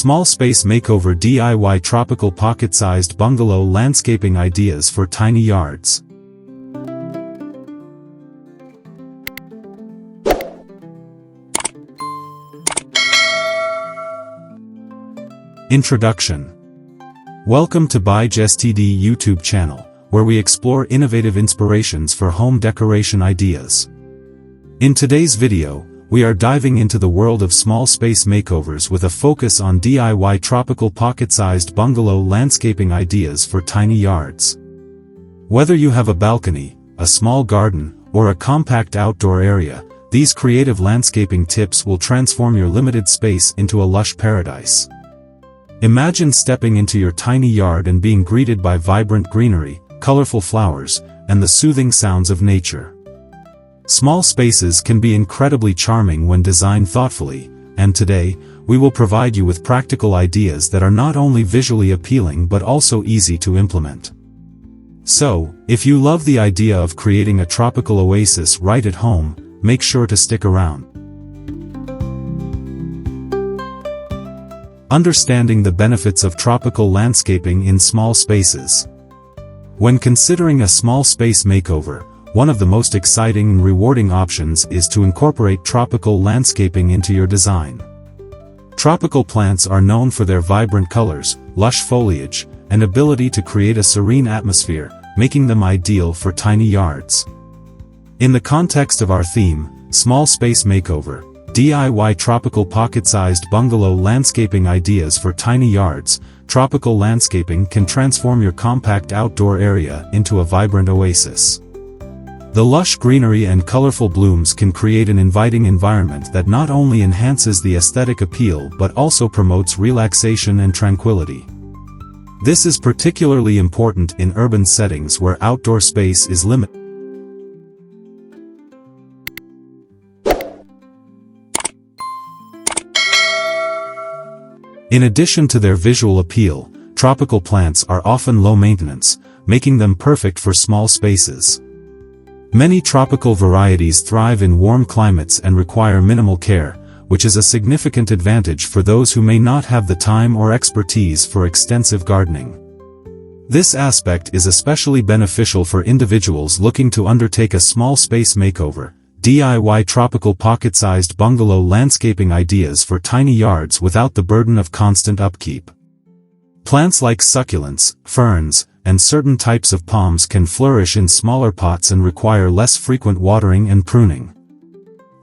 Small Space Makeover DIY Tropical Pocket-Sized Bungalow Landscaping Ideas for Tiny Yards. Introduction. Welcome to ByJustTD YouTube channel, where we explore innovative inspirations for home decoration ideas. In today's video, we are diving into the world of small space makeovers with a focus on DIY tropical pocket-sized bungalow landscaping ideas for tiny yards. Whether you have a balcony, a small garden, or a compact outdoor area, these creative landscaping tips will transform your limited space into a lush paradise. Imagine stepping into your tiny yard and being greeted by vibrant greenery, colorful flowers, and the soothing sounds of nature. Small spaces can be incredibly charming when designed thoughtfully, and today, we will provide you with practical ideas that are not only visually appealing but also easy to implement. So, if you love the idea of creating a tropical oasis right at home, make sure to stick around. Understanding the benefits of tropical landscaping in small spaces. When considering a small space makeover, one of the most exciting and rewarding options is to incorporate tropical landscaping into your design. Tropical plants are known for their vibrant colors, lush foliage, and ability to create a serene atmosphere, making them ideal for tiny yards. In the context of our theme, Small Space Makeover, DIY Tropical Pocket-Sized Bungalow Landscaping Ideas for Tiny Yards, tropical landscaping can transform your compact outdoor area into a vibrant oasis. The lush greenery and colorful blooms can create an inviting environment that not only enhances the aesthetic appeal but also promotes relaxation and tranquility. This is particularly important in urban settings where outdoor space is limited. In addition to their visual appeal, tropical plants are often low maintenance, making them perfect for small spaces. Many tropical varieties thrive in warm climates and require minimal care, which is a significant advantage for those who may not have the time or expertise for extensive gardening. This aspect is especially beneficial for individuals looking to undertake a small space makeover, DIY tropical pocket-sized bungalow landscaping ideas for tiny yards without the burden of constant upkeep. Plants like succulents, ferns, and certain types of palms can flourish in smaller pots and require less frequent watering and pruning.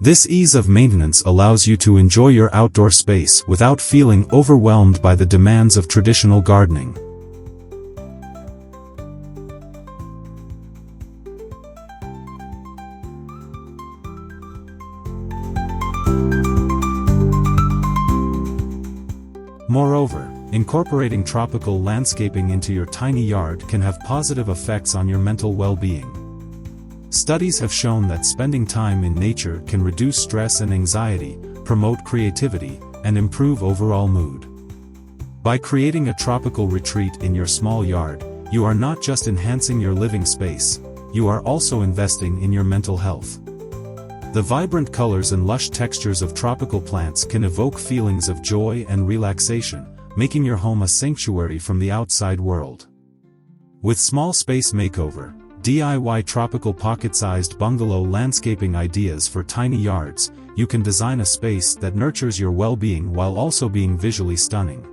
This ease of maintenance allows you to enjoy your outdoor space without feeling overwhelmed by the demands of traditional gardening. Moreover, incorporating tropical landscaping into your tiny yard can have positive effects on your mental well-being. Studies have shown that spending time in nature can reduce stress and anxiety, promote creativity, and improve overall mood. By creating a tropical retreat in your small yard, you are not just enhancing your living space, you are also investing in your mental health. The vibrant colors and lush textures of tropical plants can evoke feelings of joy and relaxation, making your home a sanctuary from the outside world. With Small Space Makeover, DIY tropical pocket-sized bungalow landscaping ideas for tiny yards, you can design a space that nurtures your well-being while also being visually stunning.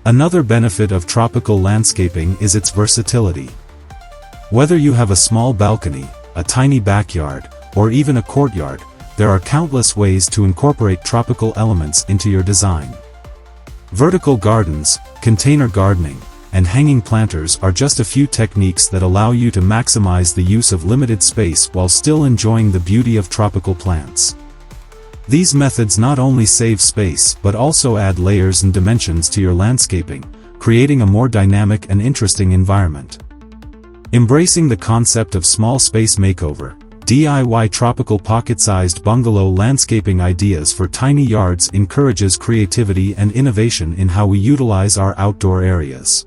Another benefit of tropical landscaping is its versatility. Whether you have a small balcony, a tiny backyard, or even a courtyard, there are countless ways to incorporate tropical elements into your design. Vertical gardens, container gardening, and hanging planters are just a few techniques that allow you to maximize the use of limited space while still enjoying the beauty of tropical plants. These methods not only save space but also add layers and dimensions to your landscaping, creating a more dynamic and interesting environment. Embracing the concept of small space makeover, DIY tropical pocket-sized bungalow landscaping ideas for tiny yards encourages creativity and innovation in how we utilize our outdoor areas.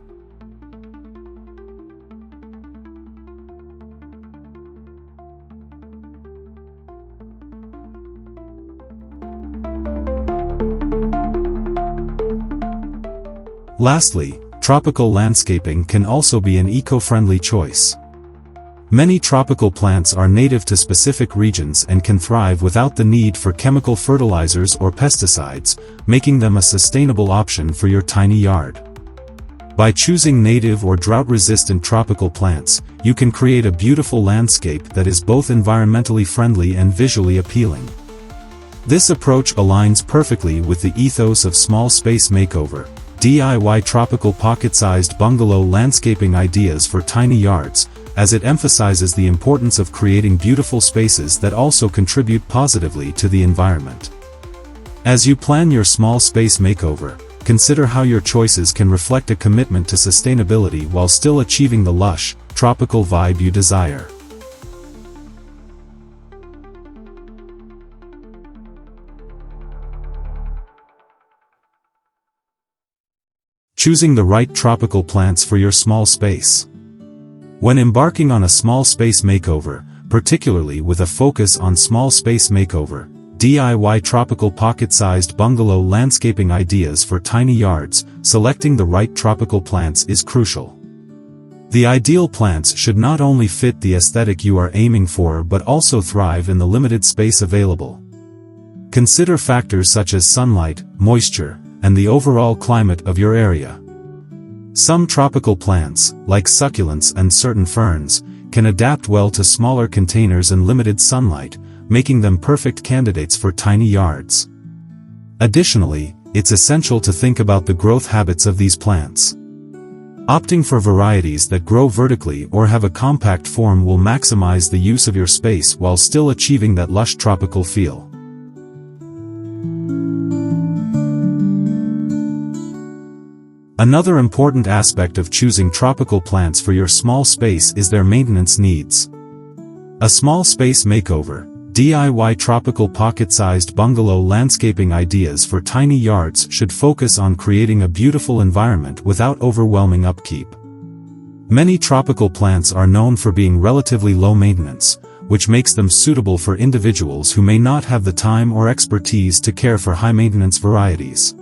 Lastly, tropical landscaping can also be an eco-friendly choice. Many tropical plants are native to specific regions and can thrive without the need for chemical fertilizers or pesticides, making them a sustainable option for your tiny yard. By choosing native or drought-resistant tropical plants, you can create a beautiful landscape that is both environmentally friendly and visually appealing. This approach aligns perfectly with the ethos of Small Space Makeover, DIY tropical pocket-sized bungalow landscaping ideas for tiny yards, as it emphasizes the importance of creating beautiful spaces that also contribute positively to the environment. As you plan your small space makeover, consider how your choices can reflect a commitment to sustainability while still achieving the lush, tropical vibe you desire. Choosing the right tropical plants for your small space. When embarking on a small space makeover, particularly with a focus on small space makeover, DIY tropical pocket-sized bungalow landscaping ideas for tiny yards, selecting the right tropical plants is crucial. The ideal plants should not only fit the aesthetic you are aiming for but also thrive in the limited space available. Consider factors such as sunlight, moisture, and the overall climate of your area. Some tropical plants, like succulents and certain ferns, can adapt well to smaller containers and limited sunlight, making them perfect candidates for tiny yards. Additionally, it's essential to think about the growth habits of these plants. Opting for varieties that grow vertically or have a compact form will maximize the use of your space while still achieving that lush tropical feel. Another important aspect of choosing tropical plants for your small space is their maintenance needs. A small space makeover, DIY tropical pocket-sized bungalow landscaping ideas for tiny yards should focus on creating a beautiful environment without overwhelming upkeep. Many tropical plants are known for being relatively low maintenance, which makes them suitable for individuals who may not have the time or expertise to care for high-maintenance varieties.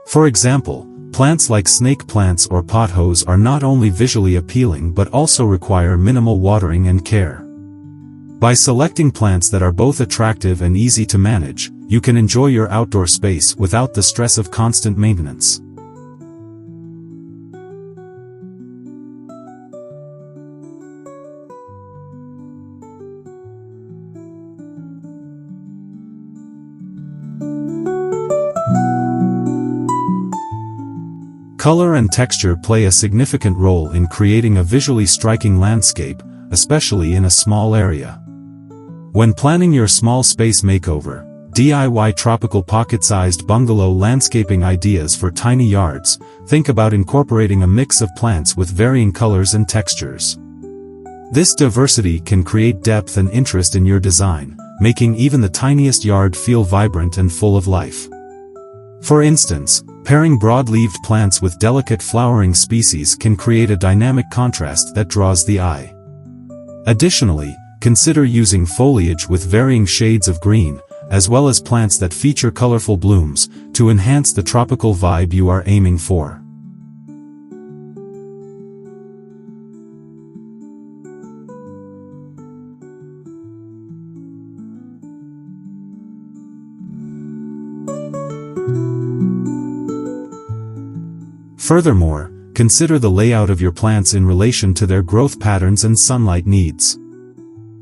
For example, plants like snake plants or pothos are not only visually appealing but also require minimal watering and care. By selecting plants that are both attractive and easy to manage, you can enjoy your outdoor space without the stress of constant maintenance. Color and texture play a significant role in creating a visually striking landscape, especially in a small area. When planning your small space makeover, DIY tropical pocket-sized bungalow landscaping ideas for tiny yards, think about incorporating a mix of plants with varying colors and textures. This diversity can create depth and interest in your design, making even the tiniest yard feel vibrant and full of life. For instance, pairing broad-leaved plants with delicate flowering species can create a dynamic contrast that draws the eye. Additionally, consider using foliage with varying shades of green, as well as plants that feature colorful blooms, to enhance the tropical vibe you are aiming for. Furthermore, consider the layout of your plants in relation to their growth patterns and sunlight needs.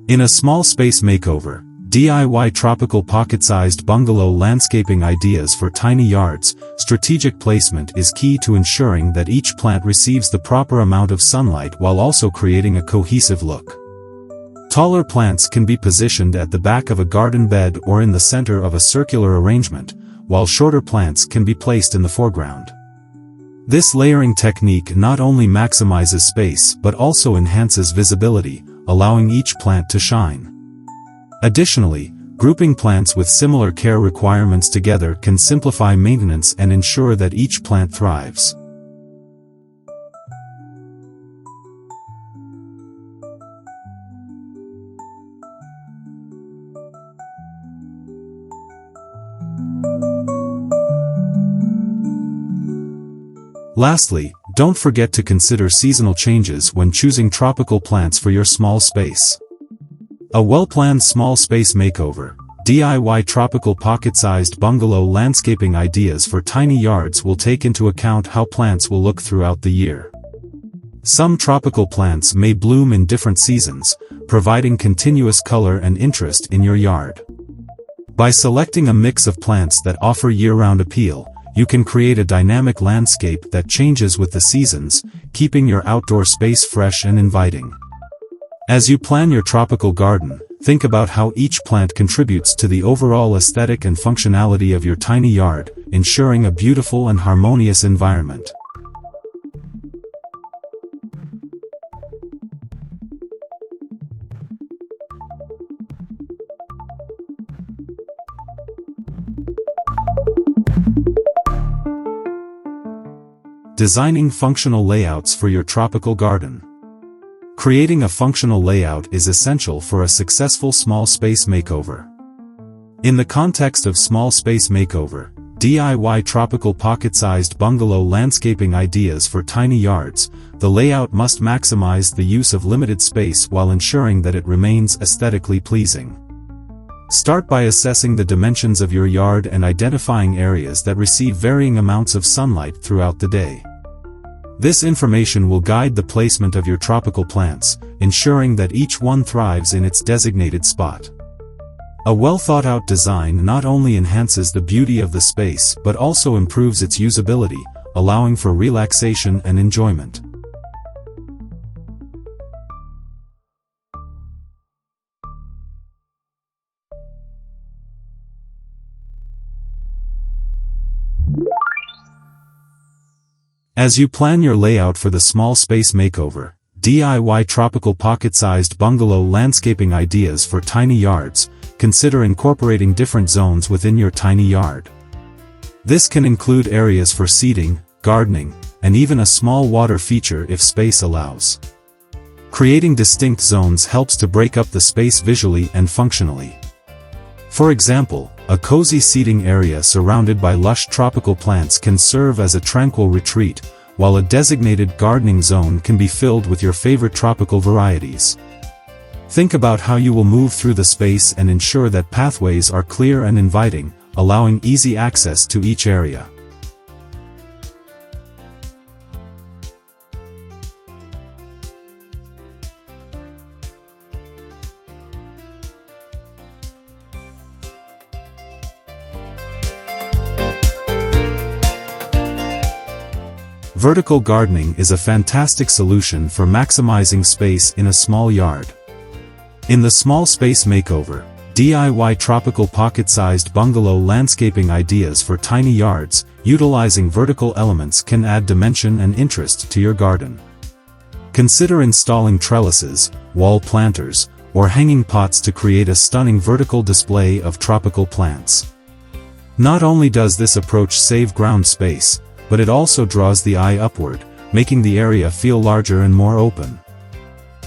In a small space makeover, DIY tropical pocket-sized bungalow landscaping ideas for tiny yards, strategic placement is key to ensuring that each plant receives the proper amount of sunlight while also creating a cohesive look. Taller plants can be positioned at the back of a garden bed or in the center of a circular arrangement, while shorter plants can be placed in the foreground. This layering technique not only maximizes space but also enhances visibility, allowing each plant to shine. Additionally, grouping plants with similar care requirements together can simplify maintenance and ensure that each plant thrives. Lastly, don't forget to consider seasonal changes when choosing tropical plants for your small space. A well-planned small space makeover, DIY tropical pocket-sized bungalow landscaping ideas for tiny yards will take into account how plants will look throughout the year. Some tropical plants may bloom in different seasons, providing continuous color and interest in your yard. By selecting a mix of plants that offer year-round appeal, you can create a dynamic landscape that changes with the seasons, keeping your outdoor space fresh and inviting. As you plan your tropical garden, think about how each plant contributes to the overall aesthetic and functionality of your tiny yard, ensuring a beautiful and harmonious environment. Designing functional layouts for your tropical garden. Creating a functional layout is essential for a successful small space makeover. In the context of small space makeover, DIY tropical pocket-sized bungalow landscaping ideas for tiny yards, the layout must maximize the use of limited space while ensuring that it remains aesthetically pleasing. Start by assessing the dimensions of your yard and identifying areas that receive varying amounts of sunlight throughout the day. This information will guide the placement of your tropical plants, ensuring that each one thrives in its designated spot. A well-thought-out design not only enhances the beauty of the space but also improves its usability, allowing for relaxation and enjoyment. As you plan your layout for the small space makeover, DIY tropical pocket-sized bungalow landscaping ideas for tiny yards, consider incorporating different zones within your tiny yard. This can include areas for seating, gardening, and even a small water feature if space allows. Creating distinct zones helps to break up the space visually and functionally. For example, a cozy seating area surrounded by lush tropical plants can serve as a tranquil retreat, while a designated gardening zone can be filled with your favorite tropical varieties. Think about how you will move through the space and ensure that pathways are clear and inviting, allowing easy access to each area. Vertical gardening is a fantastic solution for maximizing space in a small yard. In the small space makeover, DIY tropical pocket-sized bungalow landscaping ideas for tiny yards, utilizing vertical elements can add dimension and interest to your garden. Consider installing trellises, wall planters, or hanging pots to create a stunning vertical display of tropical plants. Not only does this approach save ground space, but it also draws the eye upward, making the area feel larger and more open.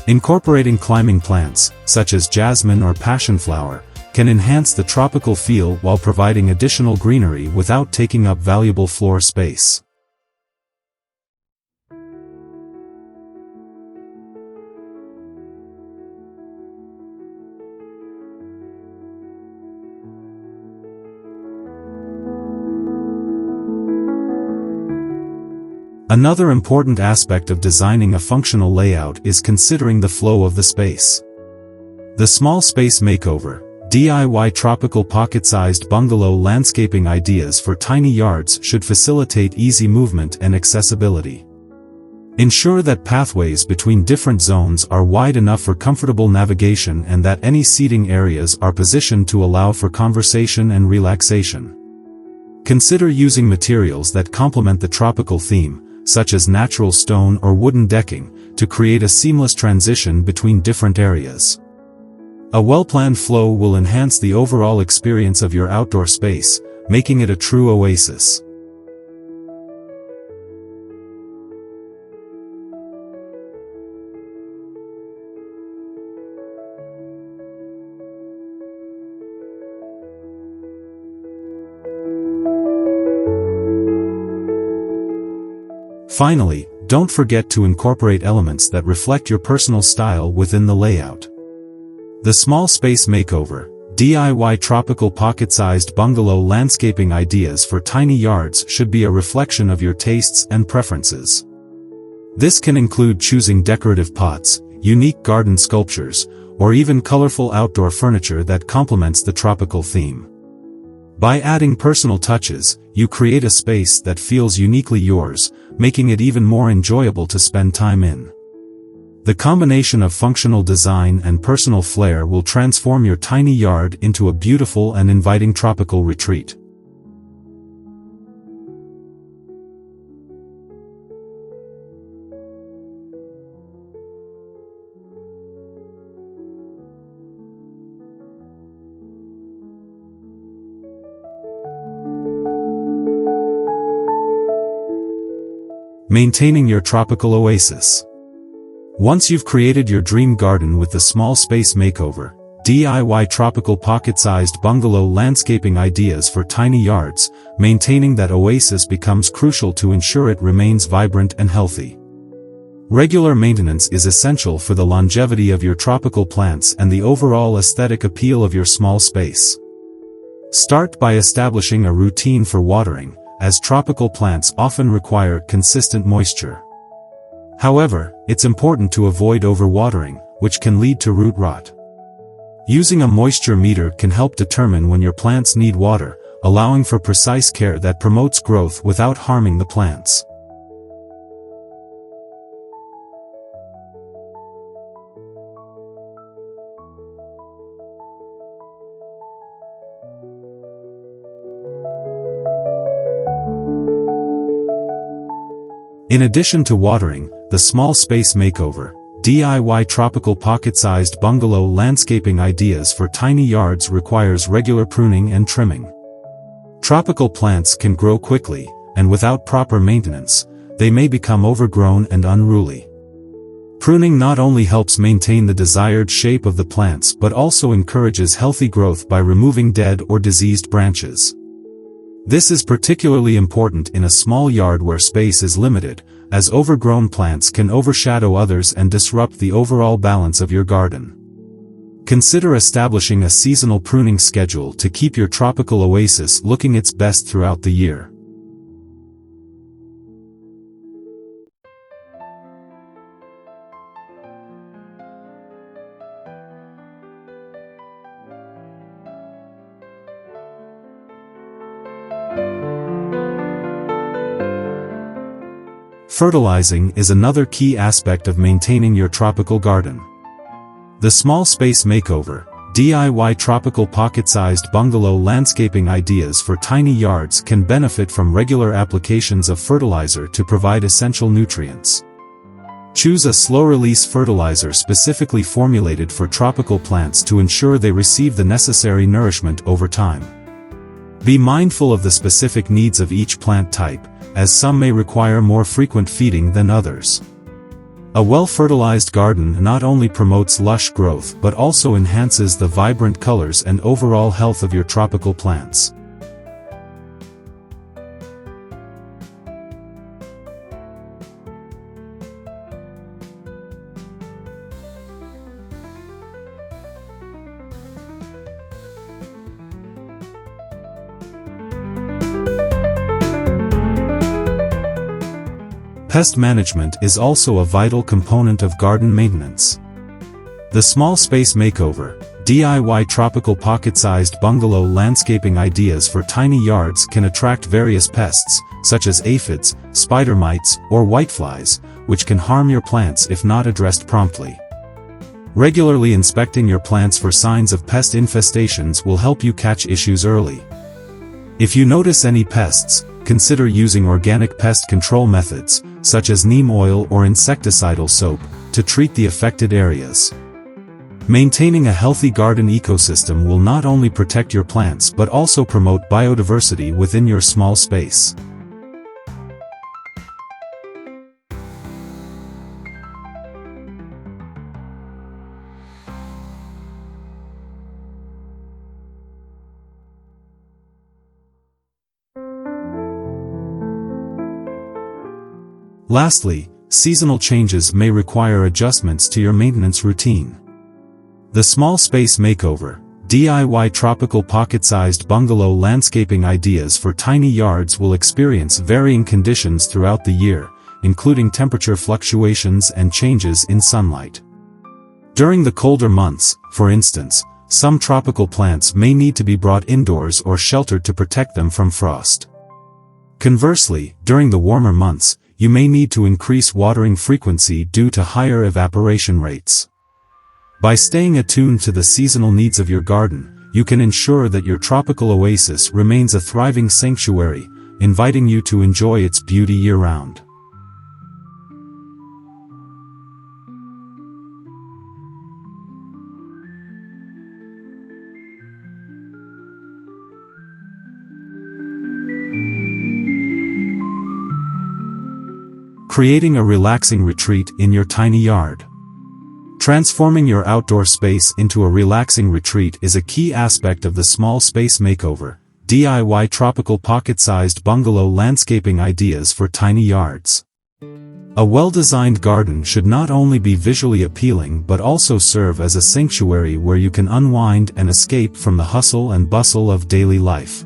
Incorporating climbing plants, such as jasmine or passionflower, can enhance the tropical feel while providing additional greenery without taking up valuable floor space. Another important aspect of designing a functional layout is considering the flow of the space. The small space makeover, DIY tropical pocket-sized bungalow landscaping ideas for tiny yards should facilitate easy movement and accessibility. Ensure that pathways between different zones are wide enough for comfortable navigation and that any seating areas are positioned to allow for conversation and relaxation. Consider using materials that complement the tropical theme, such as natural stone or wooden decking, to create a seamless transition between different areas. A well-planned flow will enhance the overall experience of your outdoor space, making it a true oasis. Finally, don't forget to incorporate elements that reflect your personal style within the layout. The Small Space Makeover, DIY tropical pocket-sized bungalow landscaping ideas for tiny yards should be a reflection of your tastes and preferences. This can include choosing decorative pots, unique garden sculptures, or even colorful outdoor furniture that complements the tropical theme. By adding personal touches, you create a space that feels uniquely yours, making it even more enjoyable to spend time in. The combination of functional design and personal flair will transform your tiny yard into a beautiful and inviting tropical retreat. Maintaining your tropical oasis. Once you've created your dream garden with the Small Space Makeover, DIY tropical pocket-sized bungalow landscaping ideas for tiny yards, maintaining that oasis becomes crucial to ensure it remains vibrant and healthy. Regular maintenance is essential for the longevity of your tropical plants and the overall aesthetic appeal of your small space. Start by establishing a routine for watering, as tropical plants often require consistent moisture. However, it's important to avoid overwatering, which can lead to root rot. Using a moisture meter can help determine when your plants need water, allowing for precise care that promotes growth without harming the plants. In addition to watering, the Small Space Makeover, DIY tropical pocket-sized bungalow landscaping ideas for tiny yards requires regular pruning and trimming. Tropical plants can grow quickly, and without proper maintenance, they may become overgrown and unruly. Pruning not only helps maintain the desired shape of the plants but also encourages healthy growth by removing dead or diseased branches. This is particularly important in a small yard where space is limited, as overgrown plants can overshadow others and disrupt the overall balance of your garden. Consider establishing a seasonal pruning schedule to keep your tropical oasis looking its best throughout the year. Fertilizing is another key aspect of maintaining your tropical garden. The Small Space Makeover, DIY tropical pocket-sized bungalow landscaping ideas for tiny yards can benefit from regular applications of fertilizer to provide essential nutrients. Choose a slow-release fertilizer specifically formulated for tropical plants to ensure they receive the necessary nourishment over time. Be mindful of the specific needs of each plant type, as some may require more frequent feeding than others. A well-fertilized garden not only promotes lush growth but also enhances the vibrant colors and overall health of your tropical plants. Pest management is also a vital component of garden maintenance. The Small Space Makeover, DIY tropical pocket-sized bungalow landscaping ideas for tiny yards can attract various pests, such as aphids, spider mites, or whiteflies, which can harm your plants if not addressed promptly. Regularly inspecting your plants for signs of pest infestations will help you catch issues early. If you notice any pests, consider using organic pest control methods, such as neem oil or insecticidal soap, to treat the affected areas. Maintaining a healthy garden ecosystem will not only protect your plants but also promote biodiversity within your small space. Lastly, seasonal changes may require adjustments to your maintenance routine. The Small Space Makeover, DIY tropical pocket-sized bungalow landscaping ideas for tiny yards will experience varying conditions throughout the year, including temperature fluctuations and changes in sunlight. During the colder months, for instance, some tropical plants may need to be brought indoors or sheltered to protect them from frost. Conversely, during the warmer months, you may need to increase watering frequency due to higher evaporation rates. By staying attuned to the seasonal needs of your garden, you can ensure that your tropical oasis remains a thriving sanctuary, inviting you to enjoy its beauty year-round. Creating a relaxing retreat in your tiny yard. Transforming your outdoor space into a relaxing retreat is a key aspect of the Small Space Makeover, DIY tropical pocket-sized bungalow landscaping ideas for tiny yards. A well-designed garden should not only be visually appealing but also serve as a sanctuary where you can unwind and escape from the hustle and bustle of daily life.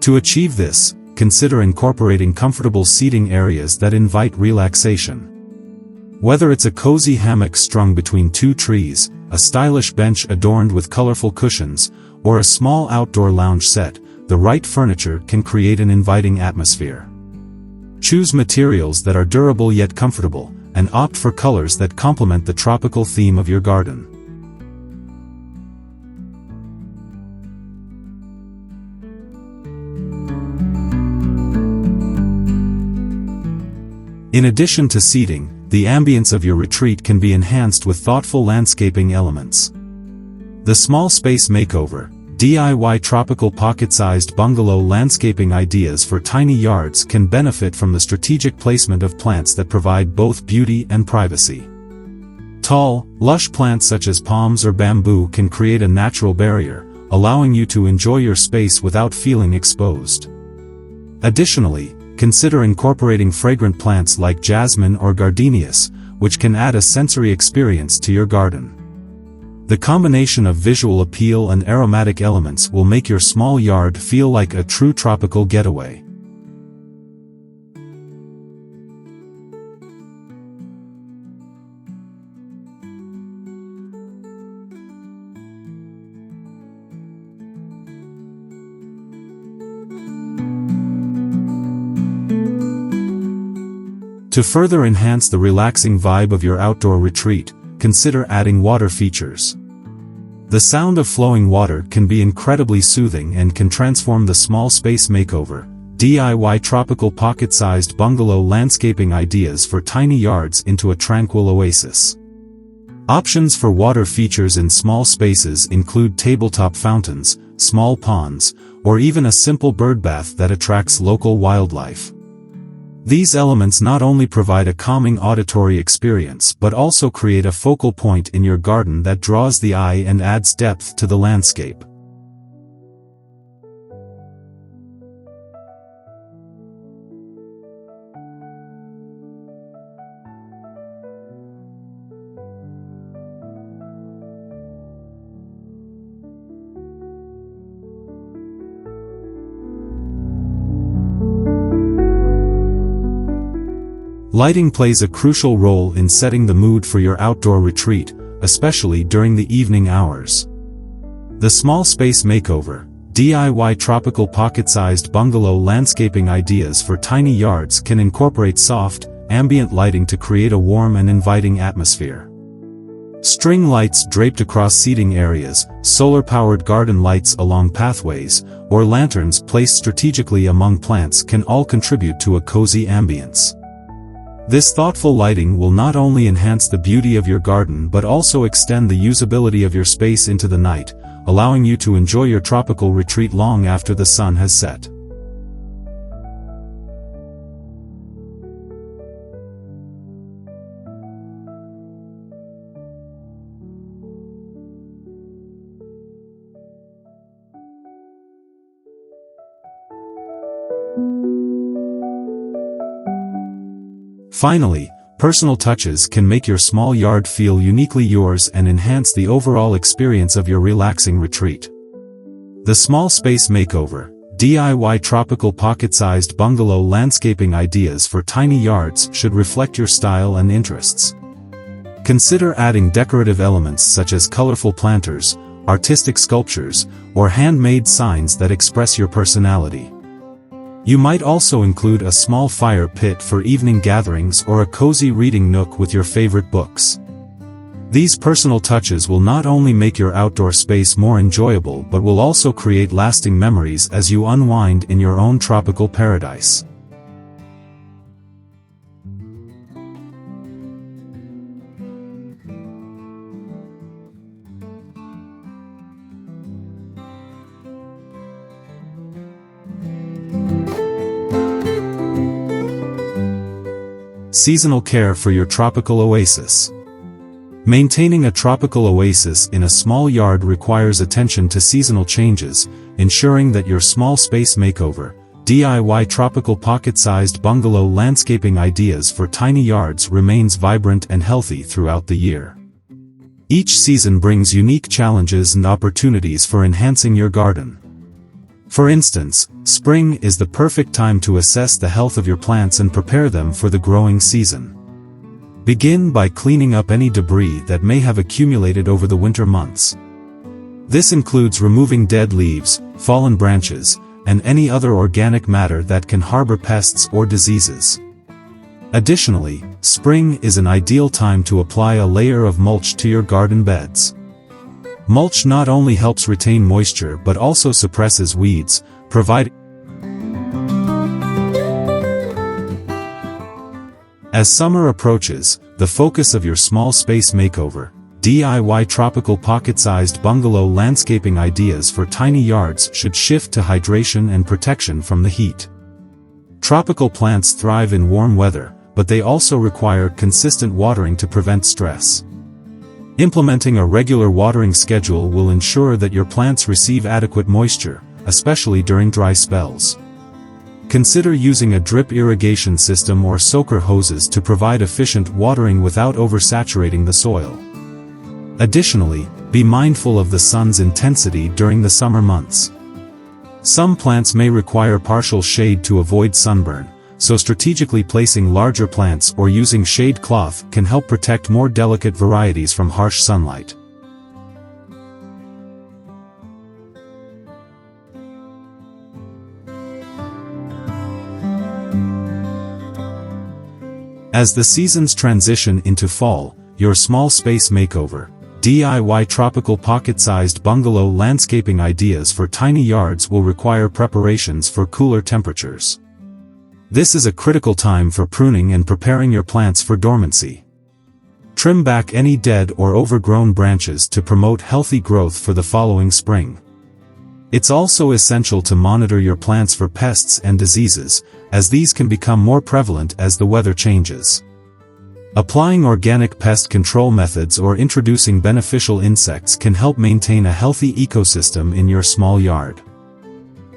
To achieve this, consider incorporating comfortable seating areas that invite relaxation. Whether it's a cozy hammock strung between two trees, a stylish bench adorned with colorful cushions, or a small outdoor lounge set, the right furniture can create an inviting atmosphere. Choose materials that are durable yet comfortable, and opt for colors that complement the tropical theme of your garden. In addition to seating, the ambience of your retreat can be enhanced with thoughtful landscaping elements. The Small Space Makeover, DIY tropical pocket-sized bungalow landscaping ideas for tiny yards can benefit from the strategic placement of plants that provide both beauty and privacy. Tall, lush plants such as palms or bamboo can create a natural barrier, allowing you to enjoy your space without feeling exposed. Additionally, consider incorporating fragrant plants like jasmine or gardenias, which can add a sensory experience to your garden. The combination of visual appeal and aromatic elements will make your small yard feel like a true tropical getaway. To further enhance the relaxing vibe of your outdoor retreat, consider adding water features. The sound of flowing water can be incredibly soothing and can transform the Small Space Makeover, DIY tropical pocket-sized bungalow landscaping ideas for tiny yards into a tranquil oasis. Options for water features in small spaces include tabletop fountains, small ponds, or even a simple birdbath that attracts local wildlife. These elements not only provide a calming auditory experience but also create a focal point in your garden that draws the eye and adds depth to the landscape. Lighting plays a crucial role in setting the mood for your outdoor retreat, especially during the evening hours. The Small Space Makeover, DIY tropical pocket-sized bungalow landscaping ideas for tiny yards can incorporate soft, ambient lighting to create a warm and inviting atmosphere. String lights draped across seating areas, solar-powered garden lights along pathways, or lanterns placed strategically among plants can all contribute to a cozy ambience. This thoughtful lighting will not only enhance the beauty of your garden but also extend the usability of your space into the night, allowing you to enjoy your tropical retreat long after the sun has set. Finally, personal touches can make your small yard feel uniquely yours and enhance the overall experience of your relaxing retreat. The Small Space Makeover, DIY tropical pocket-sized bungalow landscaping ideas for tiny yards should reflect your style and interests. Consider adding decorative elements such as colorful planters, artistic sculptures, or handmade signs that express your personality. You might also include a small fire pit for evening gatherings or a cozy reading nook with your favorite books. These personal touches will not only make your outdoor space more enjoyable but will also create lasting memories as you unwind in your own tropical paradise. Seasonal care for your tropical oasis. Maintaining a tropical oasis in a small yard requires attention to seasonal changes, ensuring that your Small Space Makeover, DIY tropical pocket-sized bungalow landscaping ideas for tiny yards remains vibrant and healthy throughout the year. Each season brings unique challenges and opportunities for enhancing your garden. For instance, spring is the perfect time to assess the health of your plants and prepare them for the growing season. Begin by cleaning up any debris that may have accumulated over the winter months. This includes removing dead leaves, fallen branches, and any other organic matter that can harbor pests or diseases. Additionally, spring is an ideal time to apply a layer of mulch to your garden beds. Mulch not only helps retain moisture but also suppresses weeds, providing. As summer approaches, the focus of your Small Space Makeover, DIY tropical pocket-sized bungalow landscaping ideas for tiny yards should shift to hydration and protection from the heat. Tropical plants thrive in warm weather, but they also require consistent watering to prevent stress. Implementing a regular watering schedule will ensure that your plants receive adequate moisture, especially during dry spells. Consider using a drip irrigation system or soaker hoses to provide efficient watering without oversaturating the soil. Additionally, be mindful of the sun's intensity during the summer months. Some plants may require partial shade to avoid sunburn, so strategically placing larger plants or using shade cloth can help protect more delicate varieties from harsh sunlight. As the seasons transition into fall, your Small Space Makeover, DIY tropical pocket-sized bungalow landscaping ideas for tiny yards will require preparations for cooler temperatures. This is a critical time for pruning and preparing your plants for dormancy. Trim back any dead or overgrown branches to promote healthy growth for the following spring. It's also essential to monitor your plants for pests and diseases, as these can become more prevalent as the weather changes. Applying organic pest control methods or introducing beneficial insects can help maintain a healthy ecosystem in your small yard.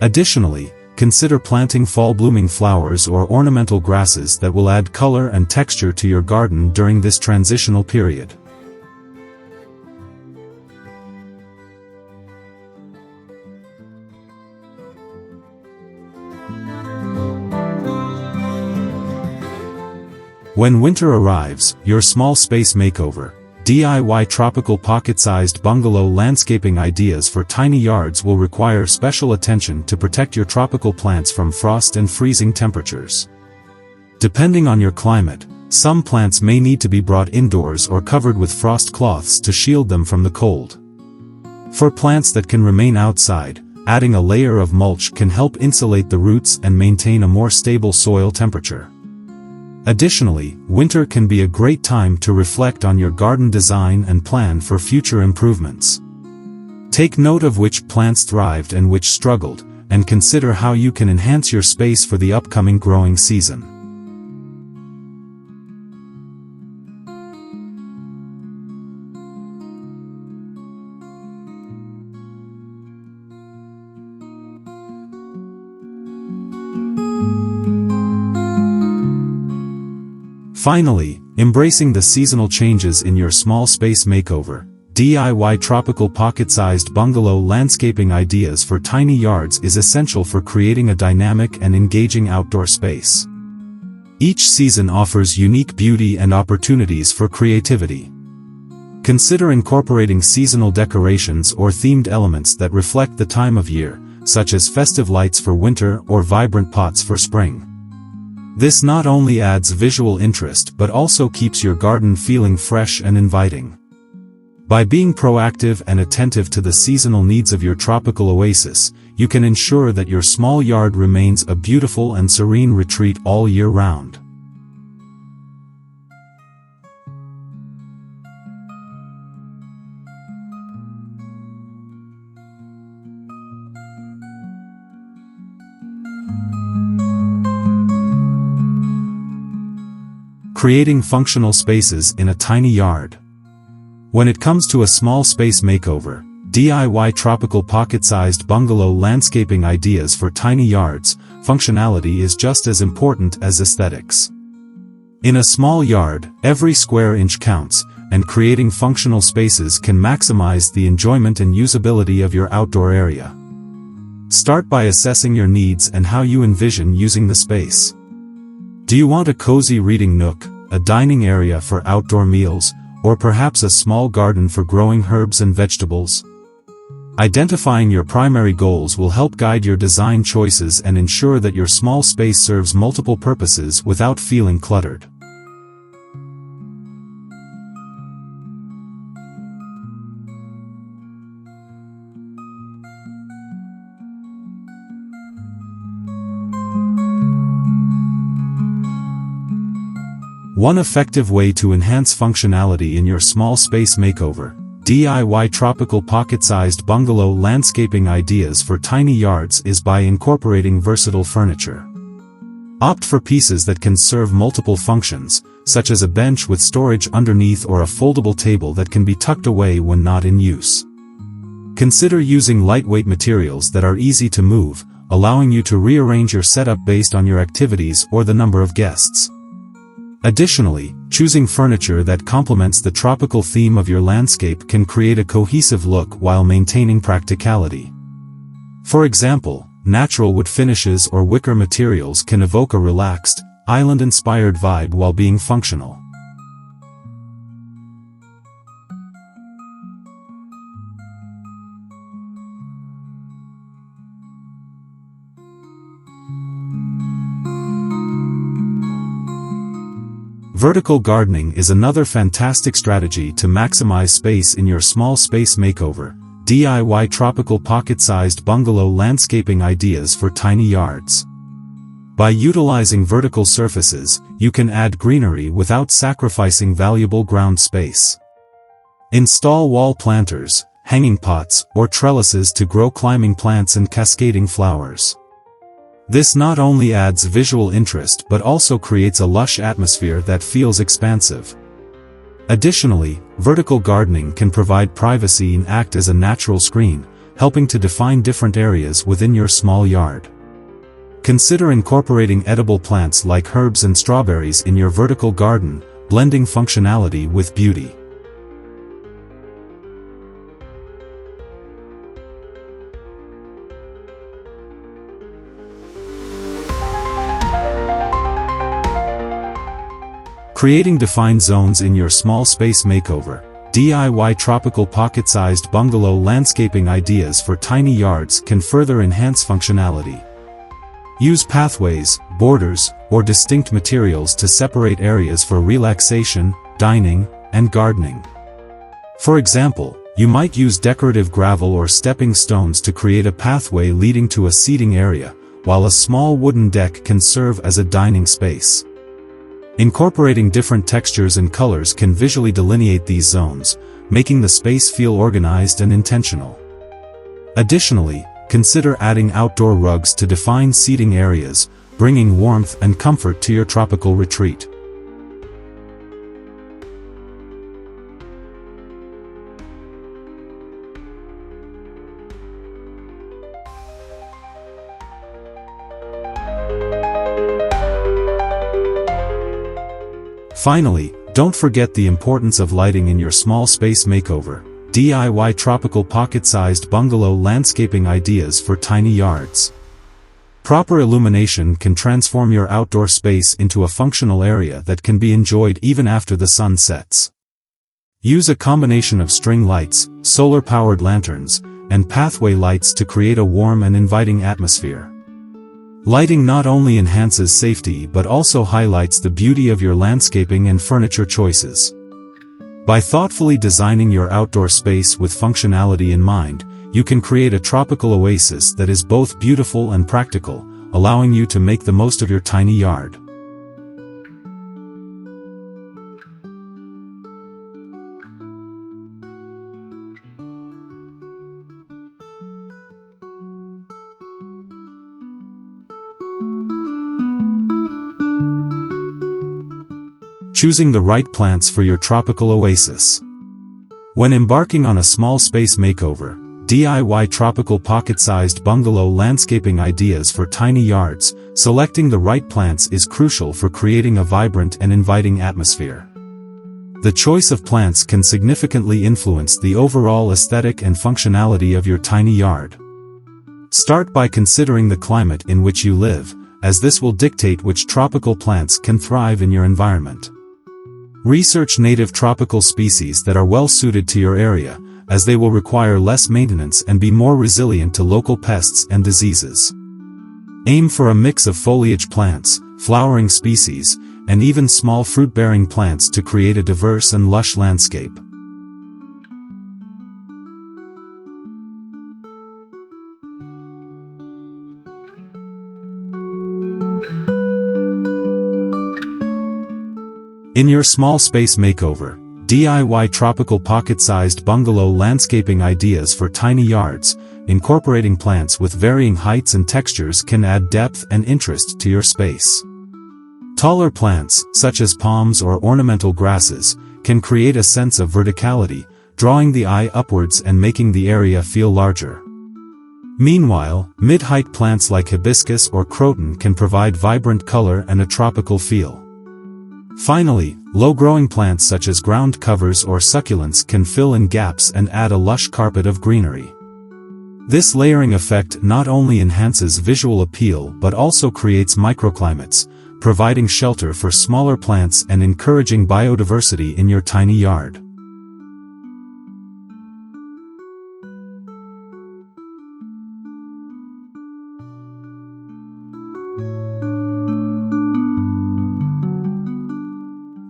Additionally, consider planting fall-blooming flowers or ornamental grasses that will add color and texture to your garden during this transitional period. When winter arrives, your Small Space Makeover, DIY tropical pocket-sized bungalow landscaping ideas for tiny yards will require special attention to protect your tropical plants from frost and freezing temperatures. Depending on your climate, some plants may need to be brought indoors or covered with frost cloths to shield them from the cold. For plants that can remain outside, adding a layer of mulch can help insulate the roots and maintain a more stable soil temperature. Additionally, winter can be a great time to reflect on your garden design and plan for future improvements. Take note of which plants thrived and which struggled, and consider how you can enhance your space for the upcoming growing season. Finally, embracing the seasonal changes in your small space makeover. DIY tropical pocket-sized bungalow landscaping ideas for tiny yards is essential for creating a dynamic and engaging outdoor space. Each season offers unique beauty and opportunities for creativity. Consider incorporating seasonal decorations or themed elements that reflect the time of year, such as festive lights for winter or vibrant pots for spring. This not only adds visual interest but also keeps your garden feeling fresh and inviting. By being proactive and attentive to the seasonal needs of your tropical oasis, you can ensure that your small yard remains a beautiful and serene retreat all year round. Creating functional spaces in a tiny yard. When it comes to a small space makeover, DIY tropical pocket-sized bungalow landscaping ideas for tiny yards, functionality is just as important as aesthetics. In a small yard, every square inch counts, and creating functional spaces can maximize the enjoyment and usability of your outdoor area. Start by assessing your needs and how you envision using the space. Do you want a cozy reading nook, a dining area for outdoor meals, or perhaps a small garden for growing herbs and vegetables? Identifying your primary goals will help guide your design choices and ensure that your small space serves multiple purposes without feeling cluttered. One effective way to enhance functionality in your small space makeover. DIY tropical pocket-sized bungalow landscaping ideas for tiny yards is by incorporating versatile furniture. Opt for pieces that can serve multiple functions, such as a bench with storage underneath or a foldable table that can be tucked away when not in use. Consider using lightweight materials that are easy to move, allowing you to rearrange your setup based on your activities or the number of guests. Additionally, choosing furniture that complements the tropical theme of your landscape can create a cohesive look while maintaining practicality. For example, natural wood finishes or wicker materials can evoke a relaxed, island-inspired vibe while being functional. Vertical gardening is another fantastic strategy to maximize space in your small space makeover. DIY tropical pocket-sized bungalow landscaping ideas for tiny yards. By utilizing vertical surfaces, you can add greenery without sacrificing valuable ground space. Install wall planters, hanging pots, or trellises to grow climbing plants and cascading flowers. This not only adds visual interest but also creates a lush atmosphere that feels expansive. Additionally, vertical gardening can provide privacy and act as a natural screen, helping to define different areas within your small yard. Consider incorporating edible plants like herbs and strawberries in your vertical garden, blending functionality with beauty. Creating defined zones in your small space makeover. DIY tropical pocket-sized bungalow landscaping ideas for tiny yards can further enhance functionality. Use pathways, borders, or distinct materials to separate areas for relaxation, dining, and gardening. For example, you might use decorative gravel or stepping stones to create a pathway leading to a seating area, while a small wooden deck can serve as a dining space. Incorporating different textures and colors can visually delineate these zones, making the space feel organized and intentional. Additionally, consider adding outdoor rugs to define seating areas, bringing warmth and comfort to your tropical retreat. Finally, don't forget the importance of lighting in your small space makeover. DIY tropical pocket-sized bungalow landscaping ideas for tiny yards. Proper illumination can transform your outdoor space into a functional area that can be enjoyed even after the sun sets. Use a combination of string lights, solar-powered lanterns, and pathway lights to create a warm and inviting atmosphere. Lighting not only enhances safety but also highlights the beauty of your landscaping and furniture choices. By thoughtfully designing your outdoor space with functionality in mind, you can create a tropical oasis that is both beautiful and practical, allowing you to make the most of your tiny yard. Choosing the right plants for your tropical oasis. When embarking on a small space makeover, DIY tropical pocket-sized bungalow landscaping ideas for tiny yards, selecting the right plants is crucial for creating a vibrant and inviting atmosphere. The choice of plants can significantly influence the overall aesthetic and functionality of your tiny yard. Start by considering the climate in which you live, as this will dictate which tropical plants can thrive in your environment. Research native tropical species that are well suited to your area, as they will require less maintenance and be more resilient to local pests and diseases. Aim for a mix of foliage plants, flowering species, and even small fruit-bearing plants to create a diverse and lush landscape. In your small space makeover, DIY tropical pocket-sized bungalow landscaping ideas for tiny yards, incorporating plants with varying heights and textures can add depth and interest to your space. Taller plants, such as palms or ornamental grasses, can create a sense of verticality, drawing the eye upwards and making the area feel larger. Meanwhile, mid-height plants like hibiscus or croton can provide vibrant color and a tropical feel. Finally, low-growing plants such as ground covers or succulents can fill in gaps and add a lush carpet of greenery. This layering effect not only enhances visual appeal but also creates microclimates, providing shelter for smaller plants and encouraging biodiversity in your tiny yard.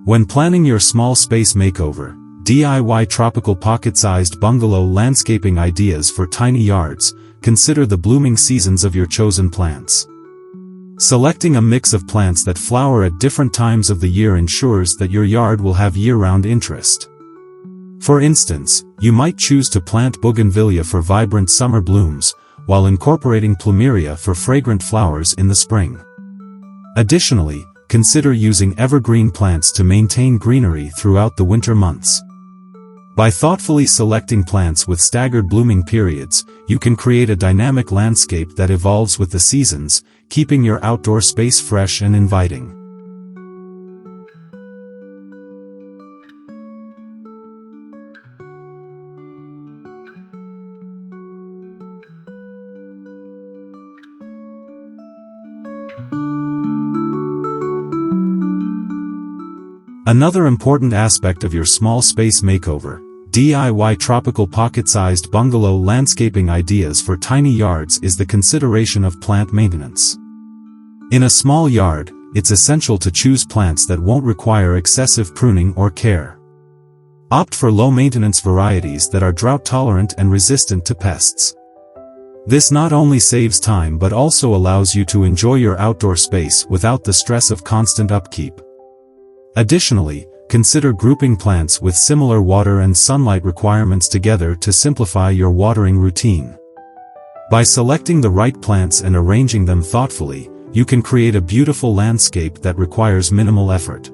When planning your small space makeover, DIY tropical pocket-sized bungalow landscaping ideas for tiny yards, consider the blooming seasons of your chosen plants. Selecting a mix of plants that flower at different times of the year ensures that your yard will have year-round interest. For instance, you might choose to plant bougainvillea for vibrant summer blooms, while incorporating plumeria for fragrant flowers in the spring. Additionally, consider using evergreen plants to maintain greenery throughout the winter months. By thoughtfully selecting plants with staggered blooming periods, you can create a dynamic landscape that evolves with the seasons, keeping your outdoor space fresh and inviting. Another important aspect of your small space makeover, DIY tropical pocket-sized bungalow landscaping ideas for tiny yards, is the consideration of plant maintenance. In a small yard, it's essential to choose plants that won't require excessive pruning or care. Opt for low-maintenance varieties that are drought-tolerant and resistant to pests. This not only saves time but also allows you to enjoy your outdoor space without the stress of constant upkeep. Additionally, consider grouping plants with similar water and sunlight requirements together to simplify your watering routine. By selecting the right plants and arranging them thoughtfully, you can create a beautiful landscape that requires minimal effort.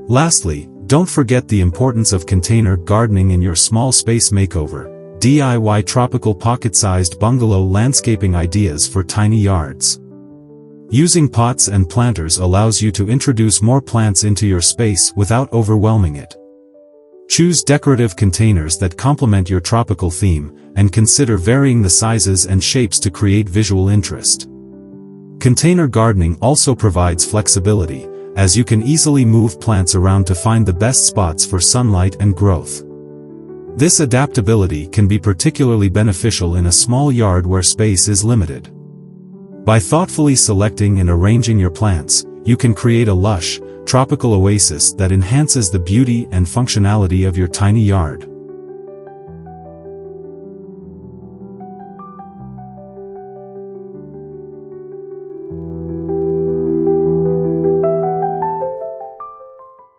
Lastly, don't forget the importance of container gardening in your small space makeover. DIY tropical pocket-sized bungalow landscaping ideas for tiny yards. Using pots and planters allows you to introduce more plants into your space without overwhelming it. Choose decorative containers that complement your tropical theme, and consider varying the sizes and shapes to create visual interest. Container gardening also provides flexibility, as you can easily move plants around to find the best spots for sunlight and growth. This adaptability can be particularly beneficial in a small yard where space is limited. By thoughtfully selecting and arranging your plants, you can create a lush, tropical oasis that enhances the beauty and functionality of your tiny yard.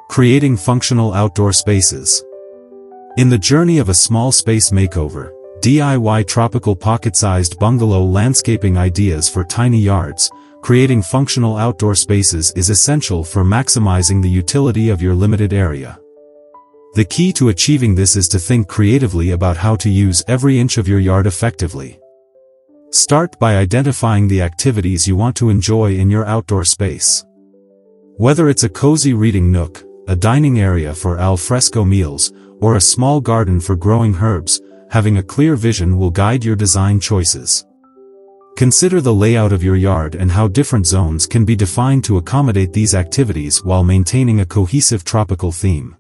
Creating functional outdoor spaces. In the journey of a small space makeover, DIY tropical pocket-sized bungalow landscaping ideas for tiny yards, creating functional outdoor spaces is essential for maximizing the utility of your limited area. The key to achieving this is to think creatively about how to use every inch of your yard effectively. Start by identifying the activities you want to enjoy in your outdoor space. Whether it's a cozy reading nook, a dining area for al fresco meals, or a small garden for growing herbs, having a clear vision will guide your design choices. Consider the layout of your yard and how different zones can be defined to accommodate these activities while maintaining a cohesive tropical theme.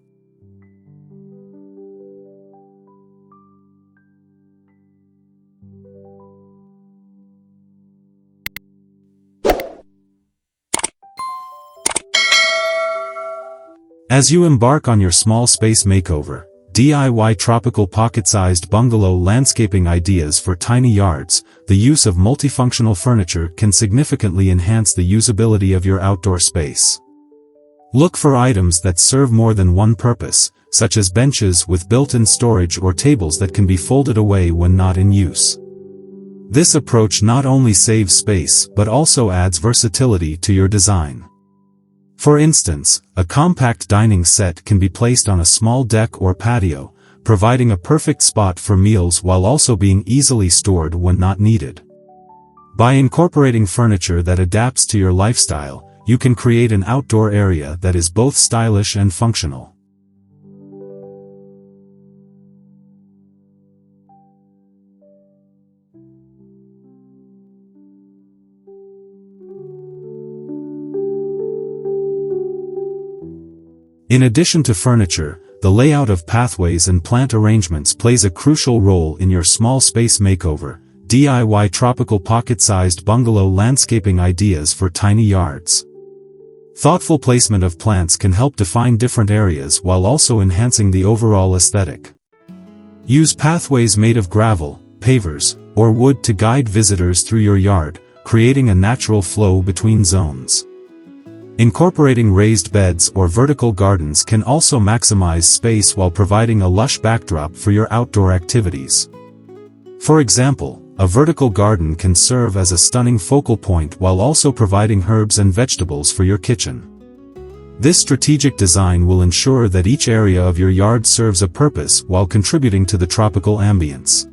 As you embark on your small space makeover, DIY tropical pocket-sized bungalow landscaping ideas for tiny yards, the use of multifunctional furniture can significantly enhance the usability of your outdoor space. Look for items that serve more than one purpose, such as benches with built-in storage or tables that can be folded away when not in use. This approach not only saves space but also adds versatility to your design. For instance, a compact dining set can be placed on a small deck or patio, providing a perfect spot for meals while also being easily stored when not needed. By incorporating furniture that adapts to your lifestyle, you can create an outdoor area that is both stylish and functional. In addition to furniture, the layout of pathways and plant arrangements plays a crucial role in your small space makeover. DIY tropical pocket-sized bungalow landscaping ideas for tiny yards. Thoughtful placement of plants can help define different areas while also enhancing the overall aesthetic. Use pathways made of gravel, pavers, or wood to guide visitors through your yard, creating a natural flow between zones. Incorporating raised beds or vertical gardens can also maximize space while providing a lush backdrop for your outdoor activities. For example, a vertical garden can serve as a stunning focal point while also providing herbs and vegetables for your kitchen. This strategic design will ensure that each area of your yard serves a purpose while contributing to the tropical ambience.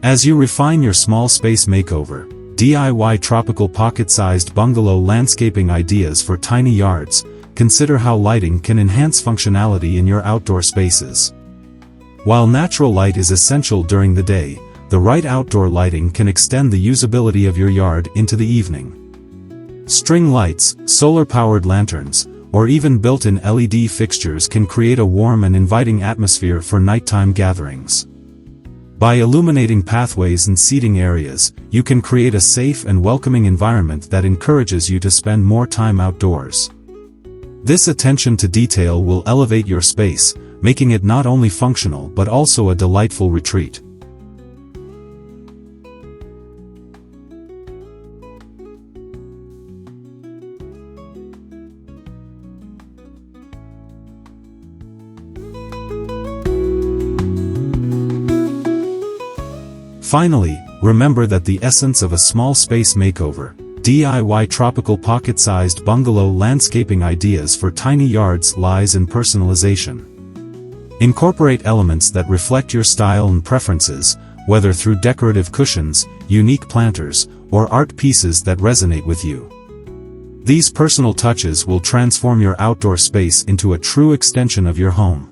As you refine your small space makeover, DIY tropical pocket-sized bungalow landscaping ideas for tiny yards, consider how lighting can enhance functionality in your outdoor spaces. While natural light is essential during the day, the right outdoor lighting can extend the usability of your yard into the evening. String lights, solar-powered lanterns, or even built-in LED fixtures can create a warm and inviting atmosphere for nighttime gatherings. By illuminating pathways and seating areas, you can create a safe and welcoming environment that encourages you to spend more time outdoors. This attention to detail will elevate your space, making it not only functional but also a delightful retreat. Finally, remember that the essence of a small space makeover, DIY tropical pocket-sized bungalow landscaping ideas for tiny yards, lies in personalization. Incorporate elements that reflect your style and preferences, whether through decorative cushions, unique planters, or art pieces that resonate with you. These personal touches will transform your outdoor space into a true extension of your home.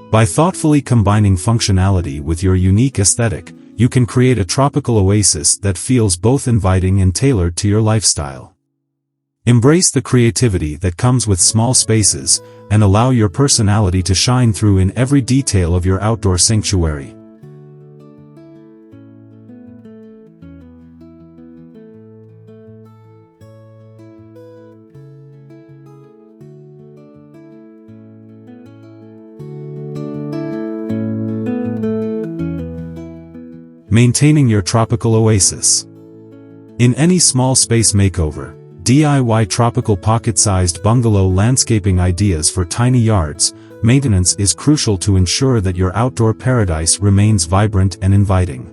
By thoughtfully combining functionality with your unique aesthetic, you can create a tropical oasis that feels both inviting and tailored to your lifestyle. Embrace the creativity that comes with small spaces, and allow your personality to shine through in every detail of your outdoor sanctuary. Maintaining your tropical oasis. In any small space makeover, DIY tropical pocket-sized bungalow landscaping ideas for tiny yards, maintenance is crucial to ensure that your outdoor paradise remains vibrant and inviting.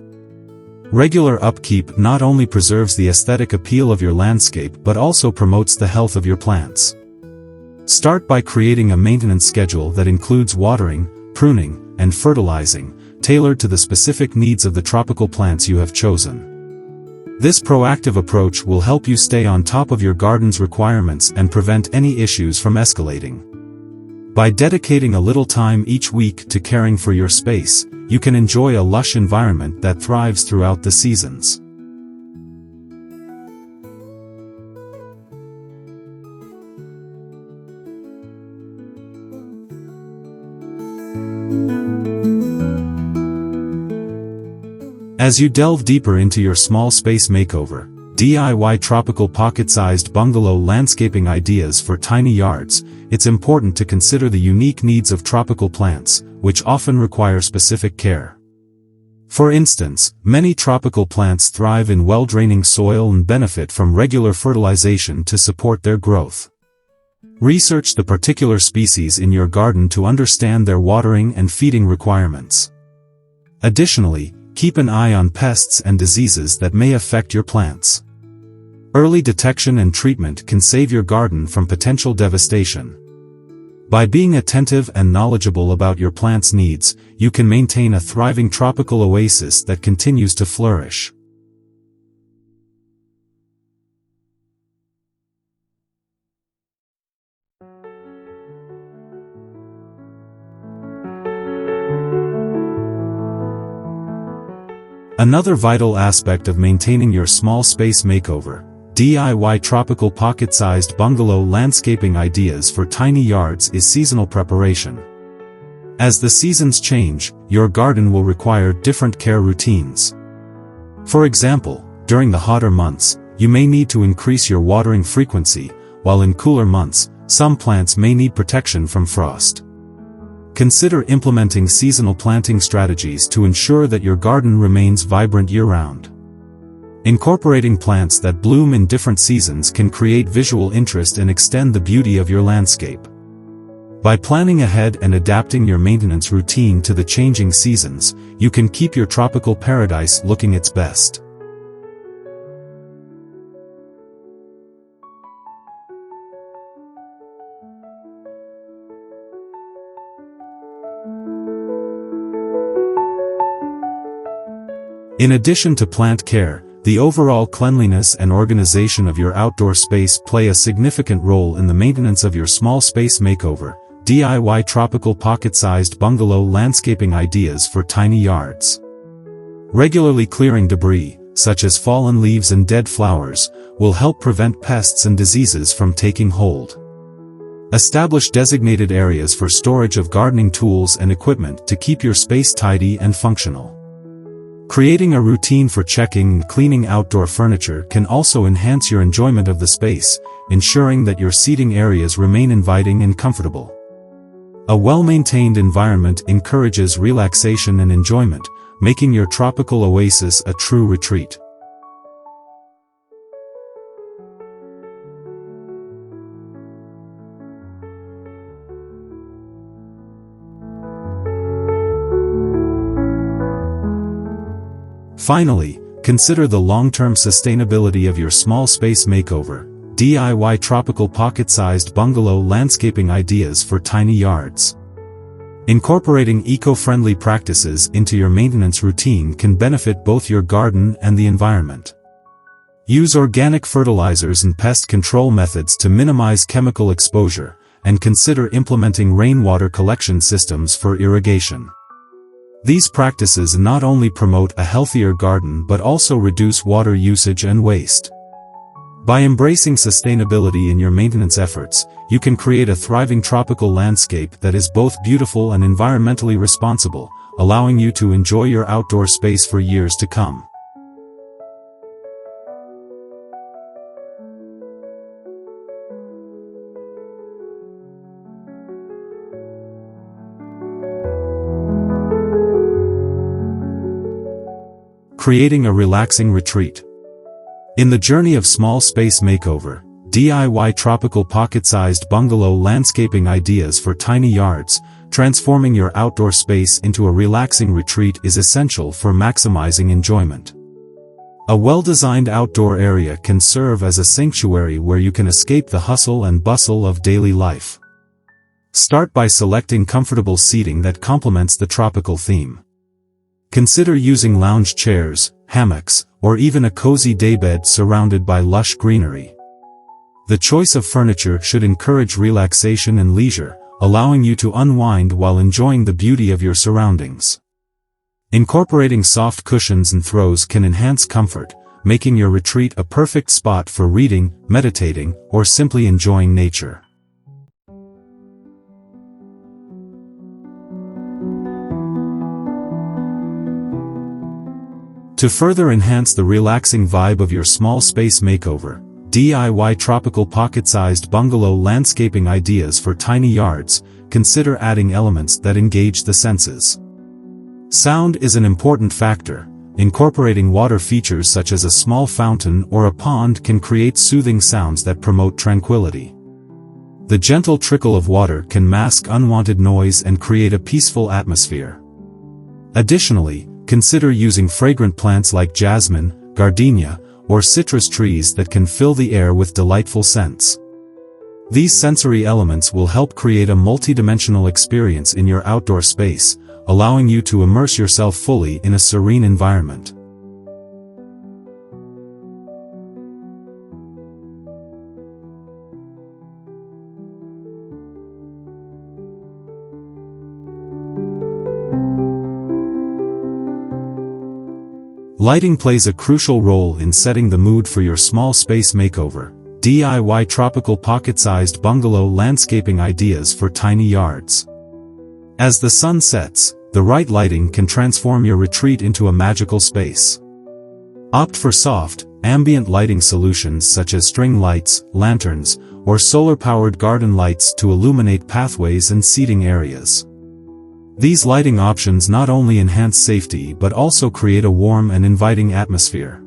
Regular upkeep not only preserves the aesthetic appeal of your landscape but also promotes the health of your plants. Start by creating a maintenance schedule that includes watering, pruning, and fertilizing, tailored to the specific needs of the tropical plants you have chosen. This proactive approach will help you stay on top of your garden's requirements and prevent any issues from escalating. By dedicating a little time each week to caring for your space, you can enjoy a lush environment that thrives throughout the seasons. As you delve deeper into your small space makeover, DIY tropical pocket-sized bungalow landscaping ideas for tiny yards, it's important to consider the unique needs of tropical plants, which often require specific care. For instance, many tropical plants thrive in well-draining soil and benefit from regular fertilization to support their growth. Research the particular species in your garden to understand their watering and feeding requirements. Additionally, keep an eye on pests and diseases that may affect your plants. Early detection and treatment can save your garden from potential devastation. By being attentive and knowledgeable about your plant's needs, you can maintain a thriving tropical oasis that continues to flourish. Another vital aspect of maintaining your small space makeover, DIY tropical pocket-sized bungalow landscaping ideas for tiny yards, is seasonal preparation. As the seasons change, your garden will require different care routines. For example, during the hotter months, you may need to increase your watering frequency, while in cooler months, some plants may need protection from frost. Consider implementing seasonal planting strategies to ensure that your garden remains vibrant year-round. Incorporating plants that bloom in different seasons can create visual interest and extend the beauty of your landscape. By planning ahead and adapting your maintenance routine to the changing seasons, you can keep your tropical paradise looking its best. In addition to plant care, the overall cleanliness and organization of your outdoor space play a significant role in the maintenance of your small space makeover, DIY tropical pocket-sized bungalow landscaping ideas for tiny yards. Regularly clearing debris, such as fallen leaves and dead flowers, will help prevent pests and diseases from taking hold. Establish designated areas for storage of gardening tools and equipment to keep your space tidy and functional. Creating a routine for checking and cleaning outdoor furniture can also enhance your enjoyment of the space, ensuring that your seating areas remain inviting and comfortable. A well-maintained environment encourages relaxation and enjoyment, making your tropical oasis a true retreat. Finally, consider the long-term sustainability of your small space makeover. DIY tropical pocket-sized bungalow landscaping ideas for tiny yards. Incorporating eco-friendly practices into your maintenance routine can benefit both your garden and the environment. Use organic fertilizers and pest control methods to minimize chemical exposure, and consider implementing rainwater collection systems for irrigation. These practices not only promote a healthier garden but also reduce water usage and waste. By embracing sustainability in your maintenance efforts, you can create a thriving tropical landscape that is both beautiful and environmentally responsible, allowing you to enjoy your outdoor space for years to come. Creating a relaxing retreat. In the journey of small space makeover, DIY tropical pocket-sized bungalow landscaping ideas for tiny yards, transforming your outdoor space into a relaxing retreat is essential for maximizing enjoyment. A well-designed outdoor area can serve as a sanctuary where you can escape the hustle and bustle of daily life. Start by selecting comfortable seating that complements the tropical theme. Consider using lounge chairs, hammocks, or even a cozy daybed surrounded by lush greenery. The choice of furniture should encourage relaxation and leisure, allowing you to unwind while enjoying the beauty of your surroundings. Incorporating soft cushions and throws can enhance comfort, making your retreat a perfect spot for reading, meditating, or simply enjoying nature. To further enhance the relaxing vibe of your small space makeover, DIY tropical pocket-sized bungalow landscaping ideas for tiny yards, consider adding elements that engage the senses. Sound is an important factor. Incorporating water features such as a small fountain or a pond can create soothing sounds that promote tranquility. The gentle trickle of water can mask unwanted noise and create a peaceful atmosphere. Additionally, consider using fragrant plants like jasmine, gardenia, or citrus trees that can fill the air with delightful scents. These sensory elements will help create a multidimensional experience in your outdoor space, allowing you to immerse yourself fully in a serene environment. Lighting plays a crucial role in setting the mood for your small space makeover. DIY tropical pocket-sized bungalow landscaping ideas for tiny yards. As the sun sets, the right lighting can transform your retreat into a magical space. Opt for soft, ambient lighting solutions such as string lights, lanterns, or solar-powered garden lights to illuminate pathways and seating areas. These lighting options not only enhance safety but also create a warm and inviting atmosphere.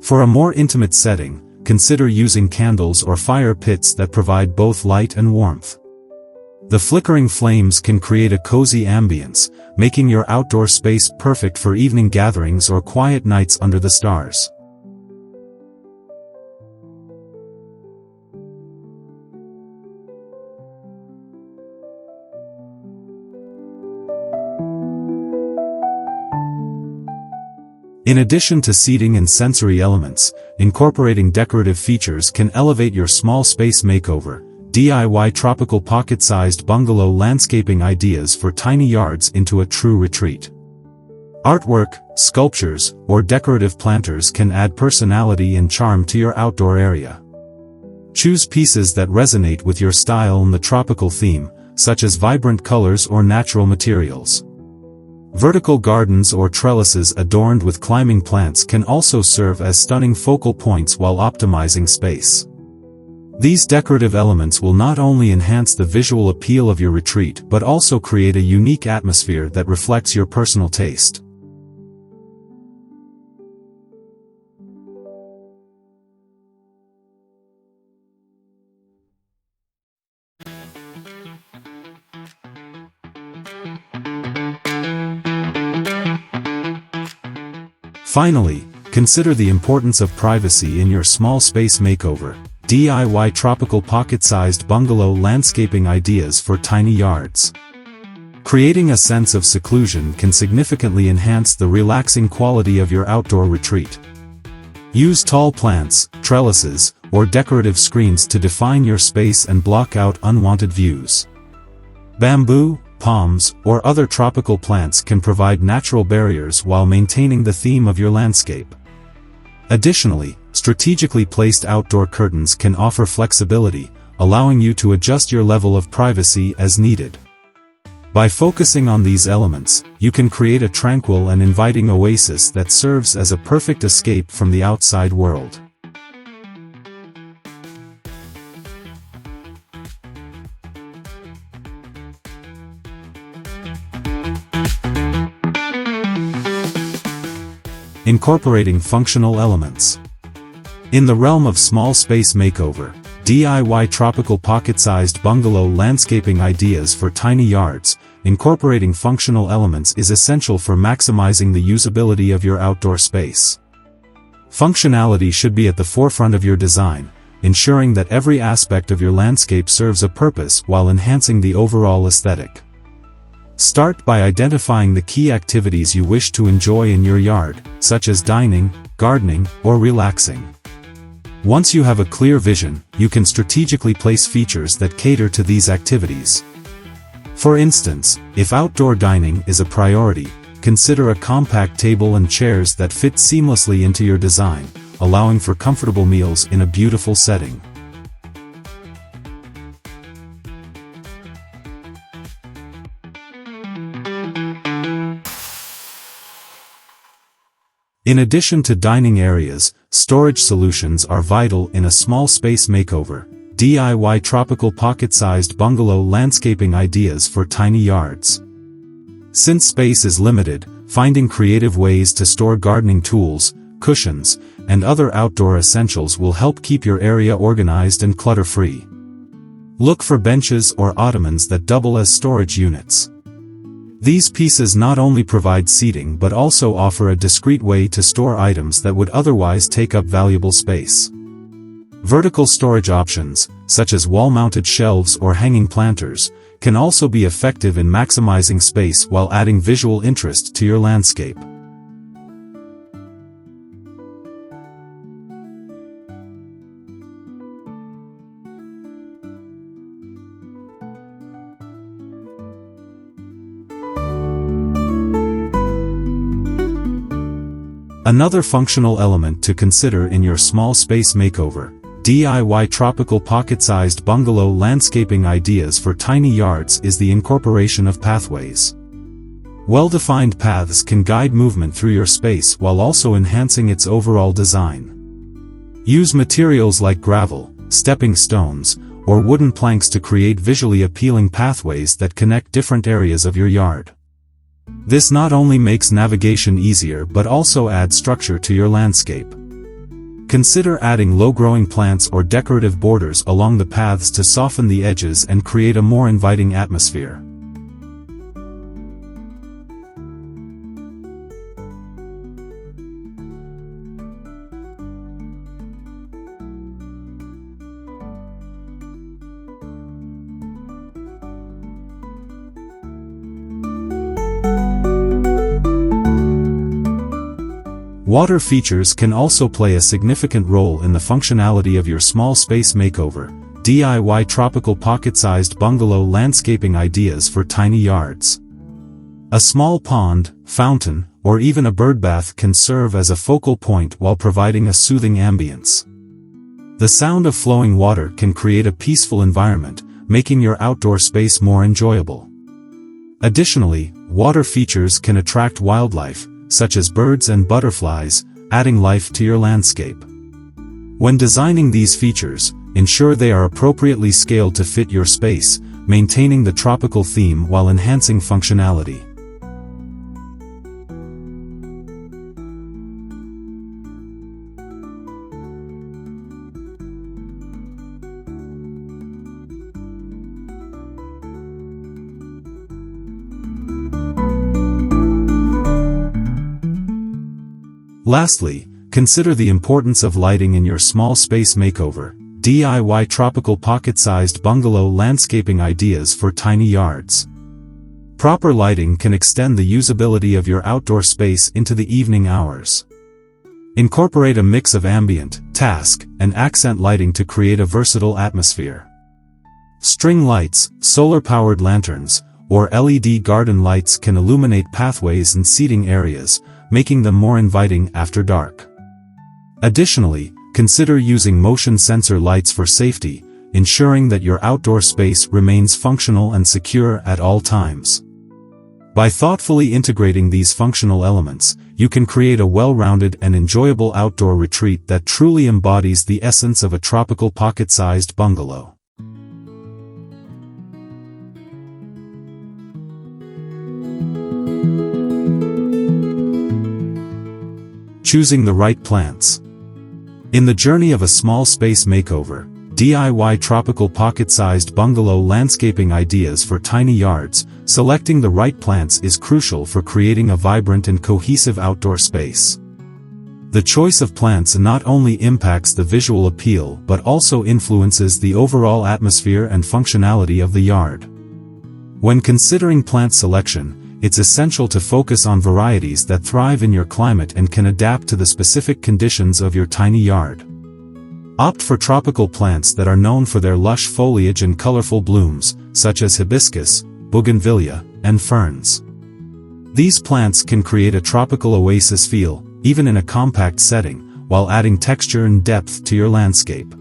For a more intimate setting, consider using candles or fire pits that provide both light and warmth. The flickering flames can create a cozy ambience, making your outdoor space perfect for evening gatherings or quiet nights under the stars. In addition to seating and sensory elements, incorporating decorative features can elevate your small space makeover. DIY tropical pocket-sized bungalow landscaping ideas for tiny yards into a true retreat. Artwork, sculptures, or decorative planters can add personality and charm to your outdoor area. Choose pieces that resonate with your style and the tropical theme, such as vibrant colors or natural materials. Vertical gardens or trellises adorned with climbing plants can also serve as stunning focal points while optimizing space. These decorative elements will not only enhance the visual appeal of your retreat but also create a unique atmosphere that reflects your personal taste. Finally, consider the importance of privacy in your small space makeover. DIY tropical pocket-sized bungalow landscaping ideas for tiny yards. Creating a sense of seclusion can significantly enhance the relaxing quality of your outdoor retreat. Use tall plants, trellises, or decorative screens to define your space and block out unwanted views. Bamboo, palms, or other tropical plants can provide natural barriers while maintaining the theme of your landscape. Additionally, strategically placed outdoor curtains can offer flexibility, allowing you to adjust your level of privacy as needed. By focusing on these elements, you can create a tranquil and inviting oasis that serves as a perfect escape from the outside world. Incorporating functional elements. In the realm of small space makeover, DIY tropical pocket-sized bungalow landscaping ideas for tiny yards, incorporating functional elements is essential for maximizing the usability of your outdoor space. Functionality should be at the forefront of your design, ensuring that every aspect of your landscape serves a purpose while enhancing the overall aesthetic. Start by identifying the key activities you wish to enjoy in your yard, such as dining, gardening, or relaxing. Once you have a clear vision, you can strategically place features that cater to these activities. For instance, if outdoor dining is a priority, consider a compact table and chairs that fit seamlessly into your design, allowing for comfortable meals in a beautiful setting. In addition to dining areas, storage solutions are vital in a small space makeover. DIY tropical pocket-sized bungalow landscaping ideas for tiny yards. Since space is limited, finding creative ways to store gardening tools, cushions, and other outdoor essentials will help keep your area organized and clutter-free. Look for benches or ottomans that double as storage units. These pieces not only provide seating but also offer a discreet way to store items that would otherwise take up valuable space. Vertical storage options, such as wall-mounted shelves or hanging planters, can also be effective in maximizing space while adding visual interest to your landscape. Another functional element to consider in your small space makeover, DIY tropical pocket-sized bungalow landscaping ideas for tiny yards, is the incorporation of pathways. Well-defined paths can guide movement through your space while also enhancing its overall design. Use materials like gravel, stepping stones, or wooden planks to create visually appealing pathways that connect different areas of your yard. This not only makes navigation easier but also adds structure to your landscape. Consider adding low-growing plants or decorative borders along the paths to soften the edges and create a more inviting atmosphere. Water features can also play a significant role in the functionality of your small space makeover. DIY tropical pocket-sized bungalow landscaping ideas for tiny yards. A small pond, fountain, or even a birdbath can serve as a focal point while providing a soothing ambience. The sound of flowing water can create a peaceful environment, making your outdoor space more enjoyable. Additionally, water features can attract wildlife, such as birds and butterflies, adding life to your landscape. When designing these features, ensure they are appropriately scaled to fit your space, maintaining the tropical theme while enhancing functionality. Lastly, consider the importance of lighting in your small space makeover. DIY tropical pocket-sized bungalow landscaping ideas for tiny yards. Proper lighting can extend the usability of your outdoor space into the evening hours. Incorporate a mix of ambient, task, and accent lighting to create a versatile atmosphere. String lights, solar-powered lanterns, or LED garden lights can illuminate pathways and seating areas, making them more inviting after dark. Additionally, consider using motion sensor lights for safety, ensuring that your outdoor space remains functional and secure at all times. By thoughtfully integrating these functional elements, you can create a well-rounded and enjoyable outdoor retreat that truly embodies the essence of a tropical pocket-sized bungalow. Choosing the right plants. In the journey of a small space makeover, DIY tropical pocket-sized bungalow landscaping ideas for tiny yards, selecting the right plants is crucial for creating a vibrant and cohesive outdoor space. The choice of plants not only impacts the visual appeal but also influences the overall atmosphere and functionality of the yard. When considering plant selection, it's essential to focus on varieties that thrive in your climate and can adapt to the specific conditions of your tiny yard. Opt for tropical plants that are known for their lush foliage and colorful blooms, such as hibiscus, bougainvillea, and ferns. These plants can create a tropical oasis feel, even in a compact setting, while adding texture and depth to your landscape.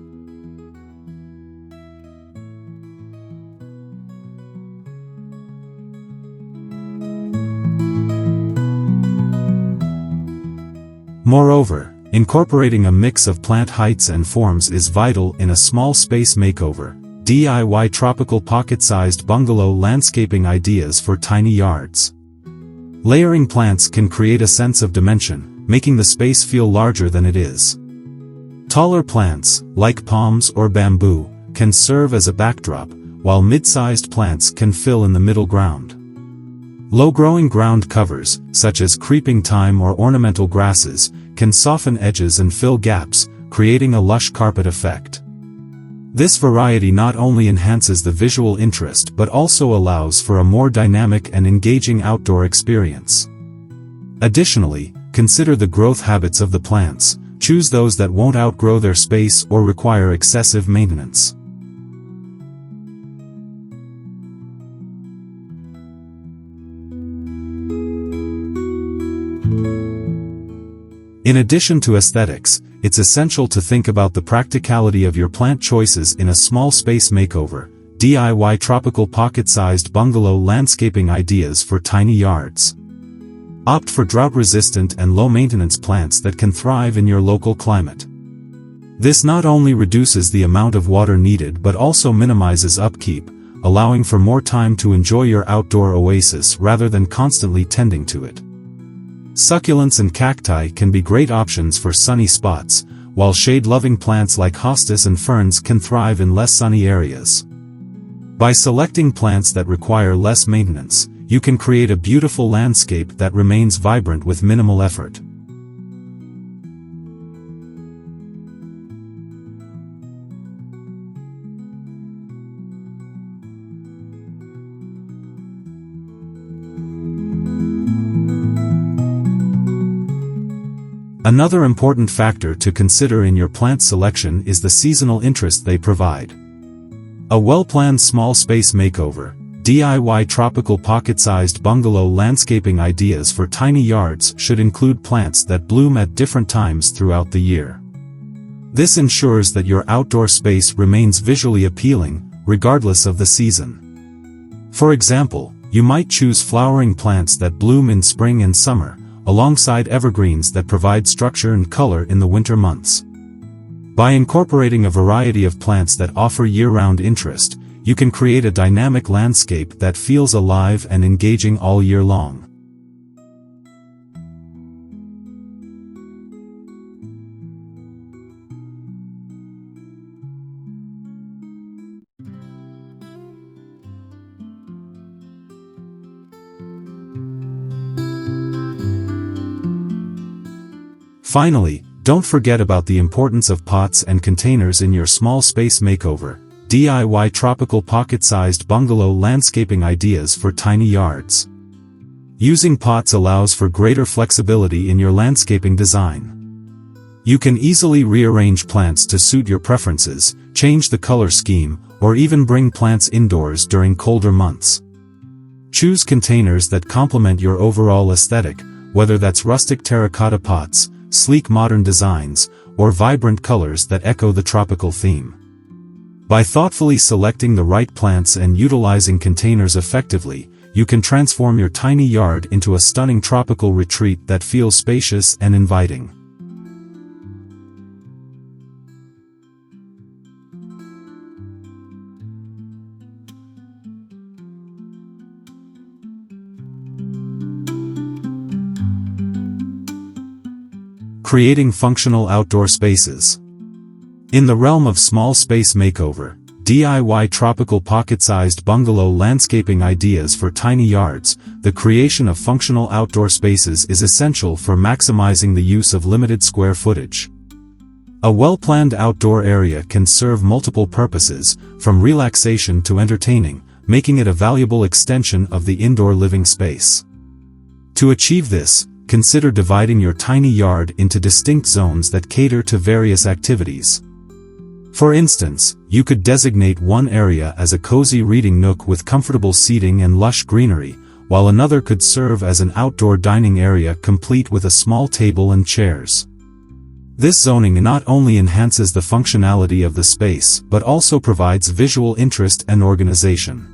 Moreover, incorporating a mix of plant heights and forms is vital in a small space makeover. DIY tropical pocket-sized bungalow landscaping ideas for tiny yards. Layering plants can create a sense of dimension, making the space feel larger than it is. Taller plants, like palms or bamboo, can serve as a backdrop, while mid-sized plants can fill in the middle ground. Low-growing ground covers, such as creeping thyme or ornamental grasses, can soften edges and fill gaps, creating a lush carpet effect. This variety not only enhances the visual interest but also allows for a more dynamic and engaging outdoor experience. Additionally, consider the growth habits of the plants. Choose those that won't outgrow their space or require excessive maintenance. In addition to aesthetics, it's essential to think about the practicality of your plant choices in a small space makeover. DIY tropical pocket-sized bungalow landscaping ideas for tiny yards. Opt for drought-resistant and low-maintenance plants that can thrive in your local climate. This not only reduces the amount of water needed but also minimizes upkeep, allowing for more time to enjoy your outdoor oasis rather than constantly tending to it. Succulents and cacti can be great options for sunny spots, while shade-loving plants like hostas and ferns can thrive in less sunny areas. By selecting plants that require less maintenance, you can create a beautiful landscape that remains vibrant with minimal effort. Another important factor to consider in your plant selection is the seasonal interest they provide. A well-planned small space makeover, DIY tropical pocket-sized bungalow landscaping ideas for tiny yards should include plants that bloom at different times throughout the year. This ensures that your outdoor space remains visually appealing, regardless of the season. For example, You might choose flowering plants that bloom in spring and summer, alongside evergreens that provide structure and color in the winter months. By incorporating a variety of plants that offer year-round interest, you can create a dynamic landscape that feels alive and engaging all year long. Finally, don't forget about the importance of pots and containers in your small space makeover. DIY tropical pocket-sized bungalow landscaping ideas for tiny yards. Using pots allows for greater flexibility in your landscaping design. You can easily rearrange plants to suit your preferences, change the color scheme, or even bring plants indoors during colder months. Choose containers that complement your overall aesthetic, whether that's rustic terracotta pots, sleek modern designs, or vibrant colors that echo the tropical theme. By thoughtfully selecting the right plants and utilizing containers effectively, you can transform your tiny yard into a stunning tropical retreat that feels spacious and inviting. Creating functional outdoor spaces. In the realm of small space makeover, DIY tropical pocket-sized bungalow landscaping ideas for tiny yards, the creation of functional outdoor spaces is essential for maximizing the use of limited square footage. A well-planned outdoor area can serve multiple purposes, from relaxation to entertaining, making it a valuable extension of the indoor living space. To achieve this, consider dividing your tiny yard into distinct zones that cater to various activities. For instance, you could designate one area as a cozy reading nook with comfortable seating and lush greenery, while another could serve as an outdoor dining area complete with a small table and chairs. This zoning not only enhances the functionality of the space but also provides visual interest and organization.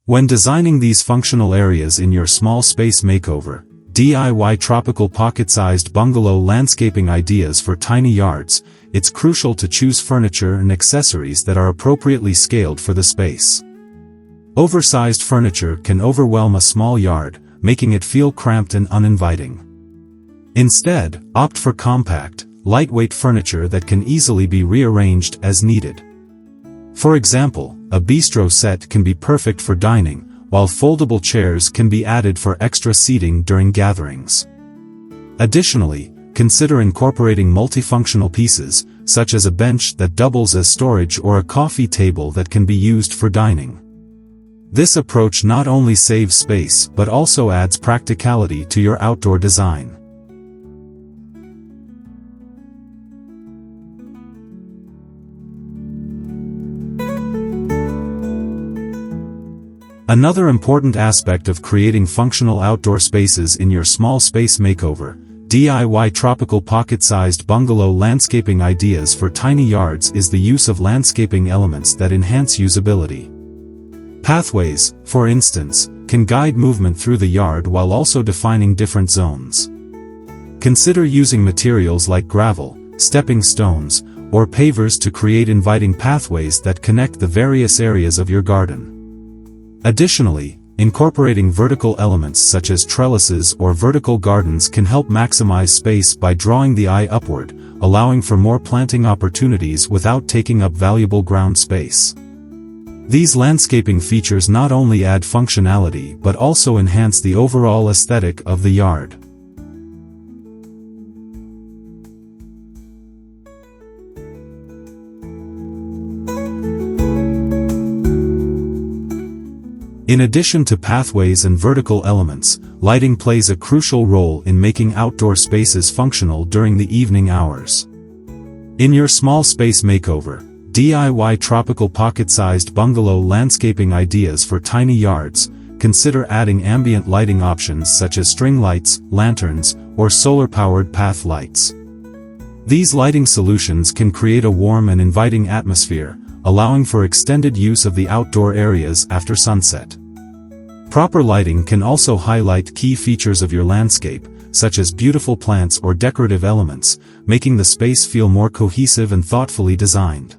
When designing these functional areas in your small space makeover, DIY tropical pocket-sized bungalow landscaping ideas for tiny yards, it's crucial to choose furniture and accessories that are appropriately scaled for the space. Oversized furniture can overwhelm a small yard, making it feel cramped and uninviting. Instead, opt for compact, lightweight furniture that can easily be rearranged as needed. For example, a bistro set can be perfect for dining, while foldable chairs can be added for extra seating during gatherings. Additionally, consider incorporating multifunctional pieces, such as a bench that doubles as storage or a coffee table that can be used for dining. This approach not only saves space but also adds practicality to your outdoor design. Another important aspect of creating functional outdoor spaces in your small space makeover, DIY tropical pocket-sized bungalow landscaping ideas for tiny yards is the use of landscaping elements that enhance usability. Pathways, for instance, can guide movement through the yard while also defining different zones. Consider using materials like gravel, stepping stones, or pavers to create inviting pathways that connect the various areas of your garden. Additionally, incorporating vertical elements such as trellises or vertical gardens can help maximize space by drawing the eye upward, allowing for more planting opportunities without taking up valuable ground space. These landscaping features not only add functionality but also enhance the overall aesthetic of the yard. In addition to pathways and vertical elements, lighting plays a crucial role in making outdoor spaces functional during the evening hours. In your small space makeover, DIY tropical pocket-sized bungalow landscaping ideas for tiny yards, consider adding ambient lighting options such as string lights, lanterns, or solar-powered path lights. These lighting solutions can create a warm and inviting atmosphere, allowing for extended use of the outdoor areas after sunset. Proper lighting can also highlight key features of your landscape, such as beautiful plants or decorative elements, making the space feel more cohesive and thoughtfully designed.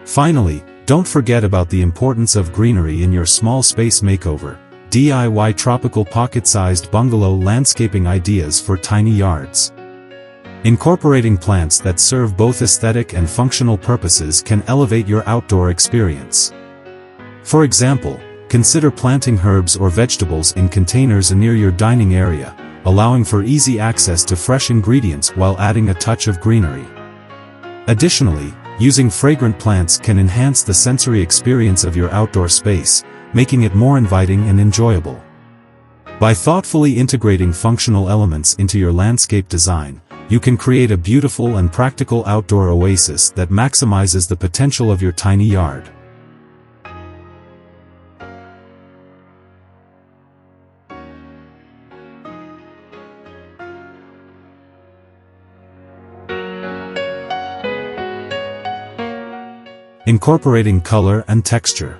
Finally, don't forget about the importance of greenery in your small space makeover. DIY tropical pocket-sized bungalow landscaping ideas for tiny yards. Incorporating plants that serve both aesthetic and functional purposes can elevate your outdoor experience. For example, consider planting herbs or vegetables in containers near your dining area, allowing for easy access to fresh ingredients while adding a touch of greenery. Additionally, using fragrant plants can enhance the sensory experience of your outdoor space, making it more inviting and enjoyable. By thoughtfully integrating functional elements into your landscape design, you can create a beautiful and practical outdoor oasis that maximizes the potential of your tiny yard. Incorporating color and texture.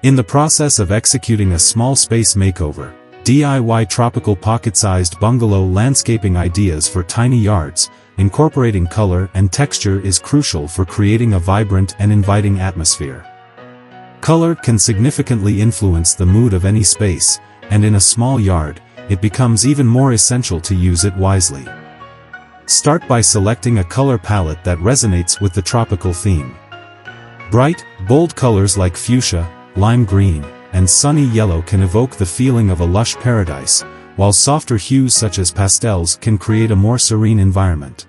In the process of executing a small space makeover, DIY tropical pocket-sized bungalow landscaping ideas for tiny yards, incorporating color and texture is crucial for creating a vibrant and inviting atmosphere. Color can significantly influence the mood of any space, and in a small yard, it becomes even more essential to use it wisely. Start by selecting a color palette that resonates with the tropical theme. Bright, bold colors like fuchsia, lime green, and sunny yellow can evoke the feeling of a lush paradise, while softer hues such as pastels can create a more serene environment.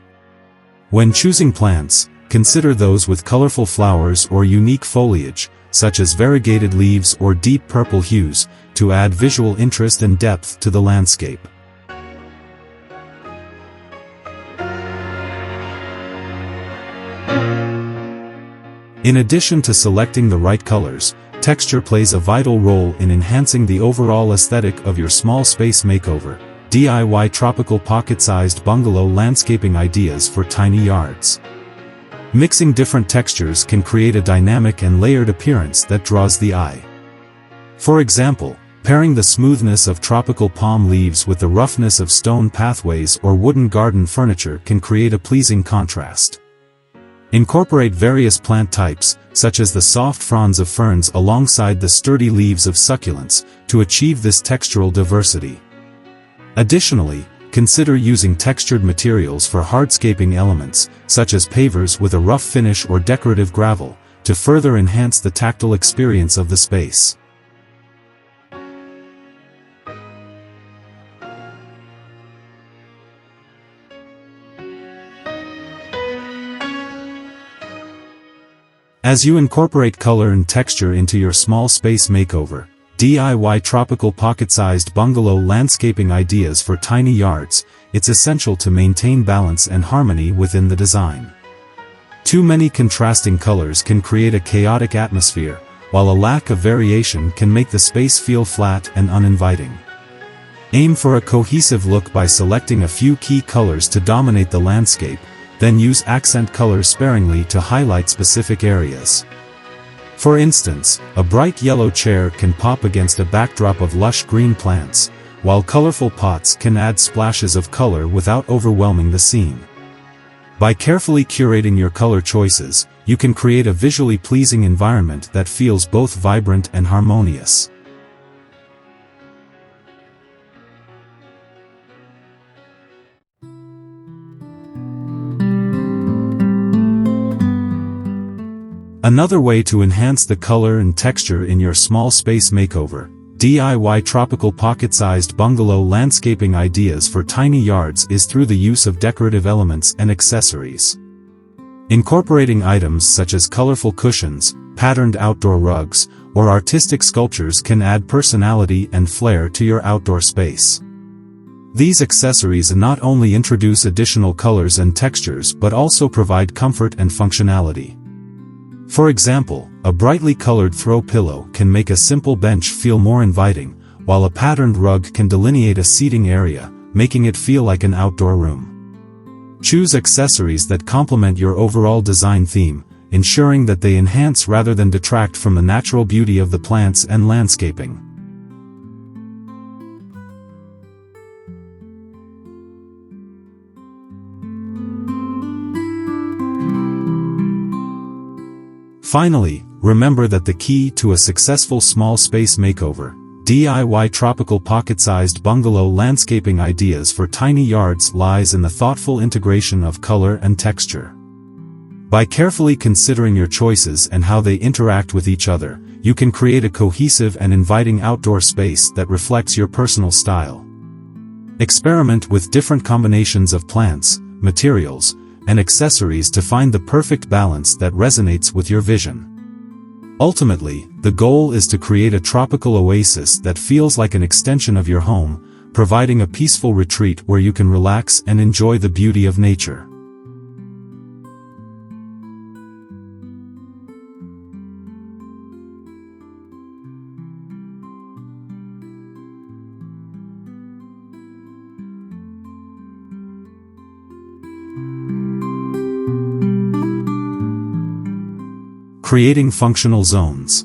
When choosing plants, consider those with colorful flowers or unique foliage, such as variegated leaves or deep purple hues, to add visual interest and depth to the landscape. In addition to selecting the right colors, texture plays a vital role in enhancing the overall aesthetic of your small space makeover. DIY tropical pocket-sized bungalow landscaping ideas for tiny yards. Mixing different textures can create a dynamic and layered appearance that draws the eye. For example, pairing the smoothness of tropical palm leaves with the roughness of stone pathways or wooden garden furniture can create a pleasing contrast. Incorporate various plant types, such as the soft fronds of ferns alongside the sturdy leaves of succulents, to achieve this textural diversity. Additionally, consider using textured materials for hardscaping elements, such as pavers with a rough finish or decorative gravel, to further enhance the tactile experience of the space. As you incorporate color and texture into your small space makeover, DIY tropical pocket-sized bungalow landscaping ideas for tiny yards, it's essential to maintain balance and harmony within the design. Too many contrasting colors can create a chaotic atmosphere, while a lack of variation can make the space feel flat and uninviting. Aim for a cohesive look by selecting a few key colors to dominate the landscape, then use accent colors sparingly to highlight specific areas. For instance, a bright yellow chair can pop against a backdrop of lush green plants, while colorful pots can add splashes of color without overwhelming the scene. By carefully curating your color choices, you can create a visually pleasing environment that feels both vibrant and harmonious. Another way to enhance the color and texture in your small space makeover, DIY tropical pocket-sized bungalow landscaping ideas for tiny yards, is through the use of decorative elements and accessories. Incorporating items such as colorful cushions, patterned outdoor rugs, or artistic sculptures can add personality and flair to your outdoor space. These accessories not only introduce additional colors and textures but also provide comfort and functionality. For example, a brightly colored throw pillow can make a simple bench feel more inviting, while a patterned rug can delineate a seating area, making it feel like an outdoor room. Choose accessories that complement your overall design theme, ensuring that they enhance rather than detract from the natural beauty of the plants and landscaping. Finally, remember that the key to a successful small space makeover, DIY tropical pocket-sized bungalow landscaping ideas for tiny yards lies in the thoughtful integration of color and texture. By carefully considering your choices and how they interact with each other, you can create a cohesive and inviting outdoor space that reflects your personal style. Experiment with different combinations of plants, materials, and accessories to find the perfect balance that resonates with your vision. Ultimately, the goal is to create a tropical oasis that feels like an extension of your home, providing a peaceful retreat where you can relax and enjoy the beauty of nature. Creating functional zones.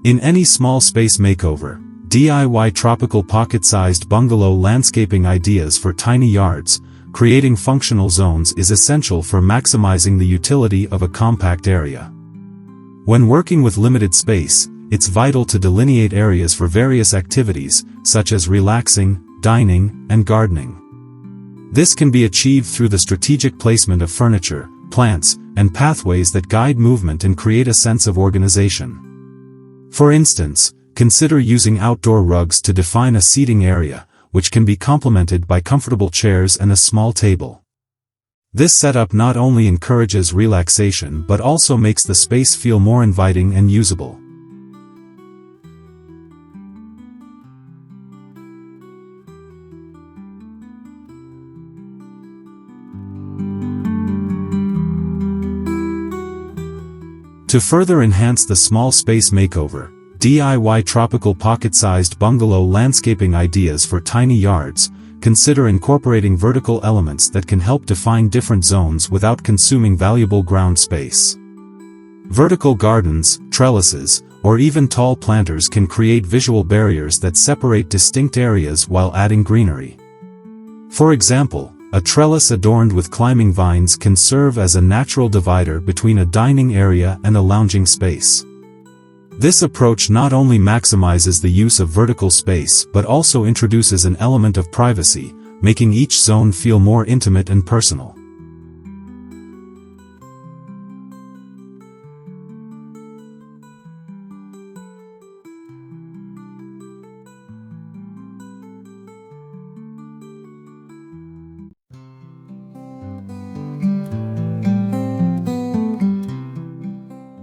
In any small space makeover, DIY tropical pocket-sized bungalow landscaping ideas for tiny yards, creating functional zones is essential for maximizing the utility of a compact area. When working with limited space, it's vital to delineate areas for various activities, such as relaxing, dining, and gardening. This can be achieved through the strategic placement of furniture, plants, and pathways that guide movement and create a sense of organization. For instance, consider using outdoor rugs to define a seating area, which can be complemented by comfortable chairs and a small table. This setup not only encourages relaxation but also makes the space feel more inviting and usable. To further enhance the small space makeover, DIY tropical pocket-sized bungalow landscaping ideas for tiny yards, consider incorporating vertical elements that can help define different zones without consuming valuable ground space. Vertical gardens, trellises, or even tall planters can create visual barriers that separate distinct areas while adding greenery. For example, a trellis adorned with climbing vines can serve as a natural divider between a dining area and a lounging space. This approach not only maximizes the use of vertical space but also introduces an element of privacy, making each zone feel more intimate and personal.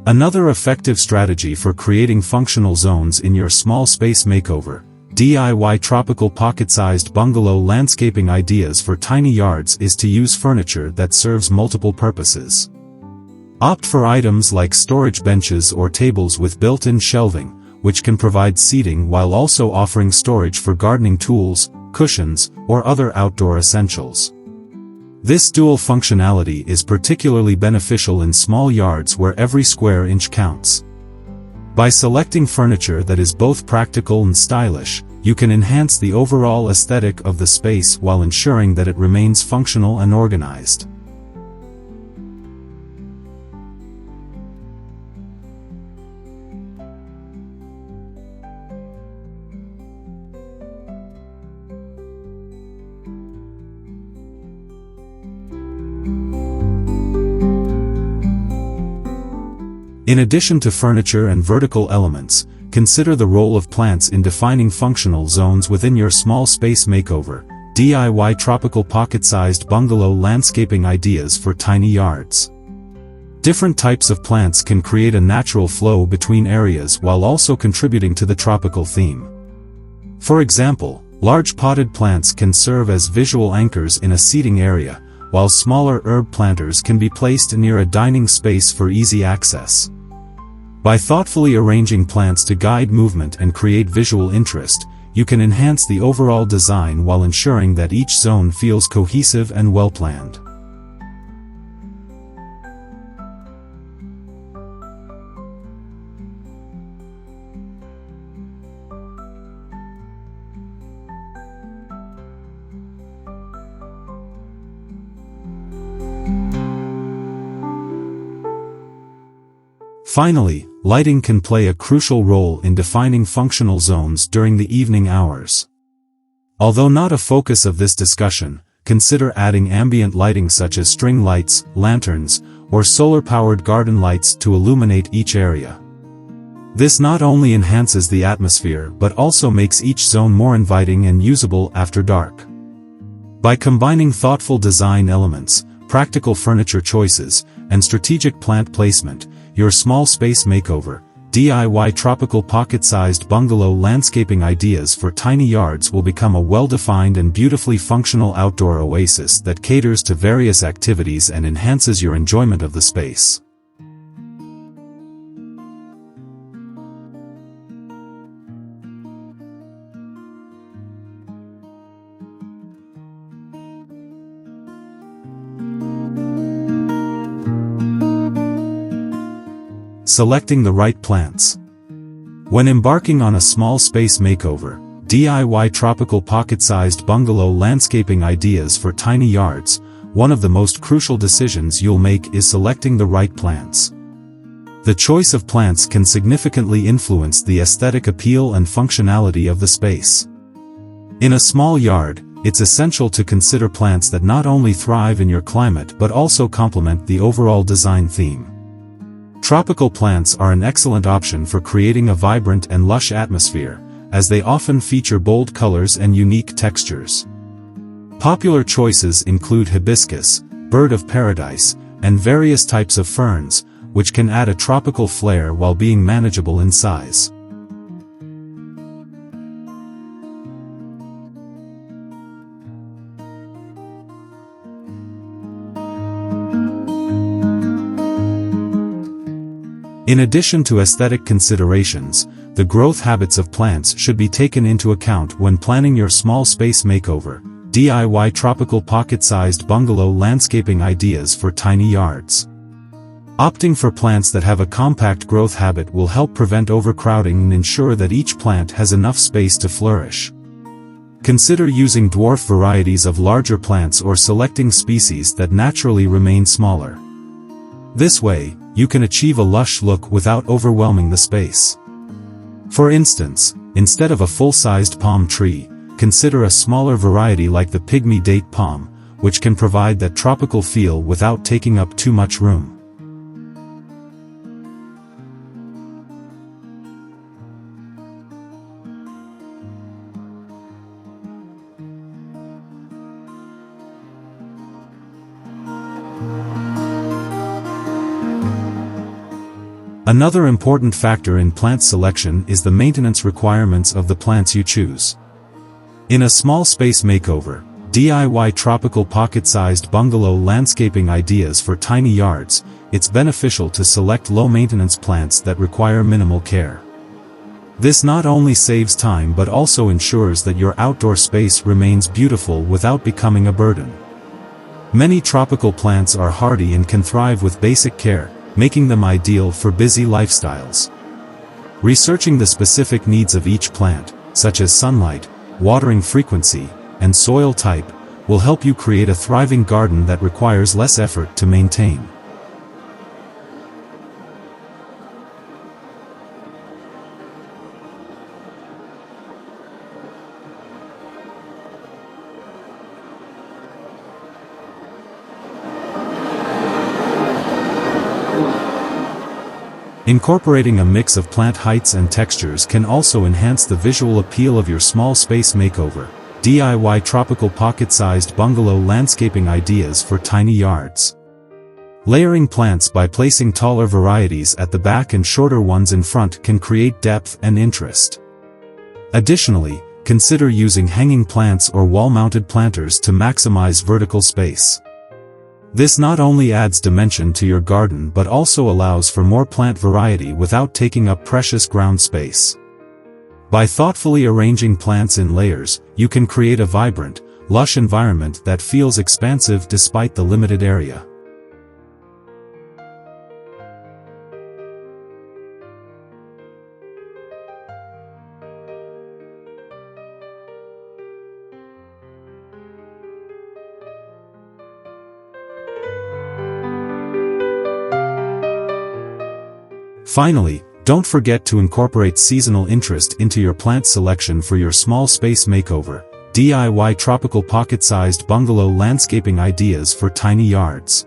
Another effective strategy for creating functional zones in your small space makeover, DIY tropical pocket-sized bungalow landscaping ideas for tiny yards is to use furniture that serves multiple purposes. Opt for items like storage benches or tables with built-in shelving, which can provide seating while also offering storage for gardening tools, cushions, or other outdoor essentials. This dual functionality is particularly beneficial in small yards where every square inch counts. By selecting furniture that is both practical and stylish, you can enhance the overall aesthetic of the space while ensuring that it remains functional and organized. In addition to furniture and vertical elements, consider the role of plants in defining functional zones within your small space makeover, DIY tropical pocket-sized bungalow landscaping ideas for tiny yards. Different types of plants can create a natural flow between areas while also contributing to the tropical theme. For example, Large potted plants can serve as visual anchors in a seating area, while smaller herb planters can be placed near a dining space for easy access. By thoughtfully arranging plants to guide movement and create visual interest, you can enhance the overall design while ensuring that each zone feels cohesive and well-planned. Finally, lighting can play a crucial role in defining functional zones during the evening hours. Although not a focus of this discussion, consider adding ambient lighting such as string lights, lanterns, or solar-powered garden lights to illuminate each area. This not only enhances the atmosphere but also makes each zone more inviting and usable after dark. By combining thoughtful design elements, practical furniture choices, and strategic plant placement, your small space makeover, DIY tropical pocket-sized bungalow landscaping ideas for tiny yards will become a well-defined and beautifully functional outdoor oasis that caters to various activities and enhances your enjoyment of the space. Selecting the right plants. When embarking on a small space makeover, DIY tropical pocket-sized bungalow landscaping ideas for tiny yards, one of the most crucial decisions you'll make is selecting the right plants. The choice of plants can significantly influence the aesthetic appeal and functionality of the space. In a small yard, it's essential to consider plants that not only thrive in your climate but also complement the overall design theme. Tropical plants are an excellent option for creating a vibrant and lush atmosphere, as they often feature bold colors and unique textures. Popular choices include hibiscus, bird of paradise, and various types of ferns, which can add a tropical flair while being manageable in size. In addition to aesthetic considerations, the growth habits of plants should be taken into account when planning your small space makeover, DIY tropical pocket-sized bungalow landscaping ideas for tiny yards. Opting for plants that have a compact growth habit will help prevent overcrowding and ensure that each plant has enough space to flourish. Consider using dwarf varieties of larger plants or selecting species that naturally remain smaller. This way, you can achieve a lush look without overwhelming the space. For instance, instead of a full-sized palm tree, consider a smaller variety like the pygmy date palm, which can provide that tropical feel without taking up too much room. Another important factor in plant selection is the maintenance requirements of the plants you choose. In a small space makeover, DIY tropical pocket-sized bungalow landscaping ideas for tiny yards, it's beneficial to select low-maintenance plants that require minimal care. This not only saves time but also ensures that your outdoor space remains beautiful without becoming a burden. Many tropical plants are hardy and can thrive with basic care, making them ideal for busy lifestyles. Researching the specific needs of each plant, such as sunlight, watering frequency, and soil type, will help you create a thriving garden that requires less effort to maintain. Incorporating a mix of plant heights and textures can also enhance the visual appeal of your small space makeover, DIY tropical pocket-sized bungalow landscaping ideas for tiny yards. Layering plants by placing taller varieties at the back and shorter ones in front can create depth and interest. Additionally, consider using hanging plants or wall-mounted planters to maximize vertical space. This not only adds dimension to your garden but also allows for more plant variety without taking up precious ground space. By thoughtfully arranging plants in layers, you can create a vibrant, lush environment that feels expansive despite the limited area. Finally, don't forget to incorporate seasonal interest into your plant selection for your small space makeover. DIY tropical pocket-sized bungalow landscaping ideas for tiny yards.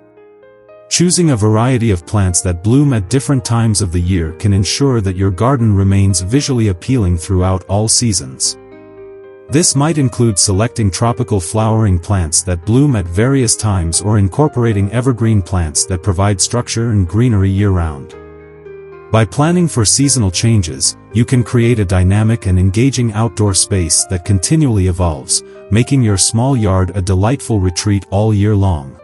Choosing a variety of plants that bloom at different times of the year can ensure that your garden remains visually appealing throughout all seasons. This might include selecting tropical flowering plants that bloom at various times or incorporating evergreen plants that provide structure and greenery year-round. By planning for seasonal changes, you can create a dynamic and engaging outdoor space that continually evolves, making your small yard a delightful retreat all year long.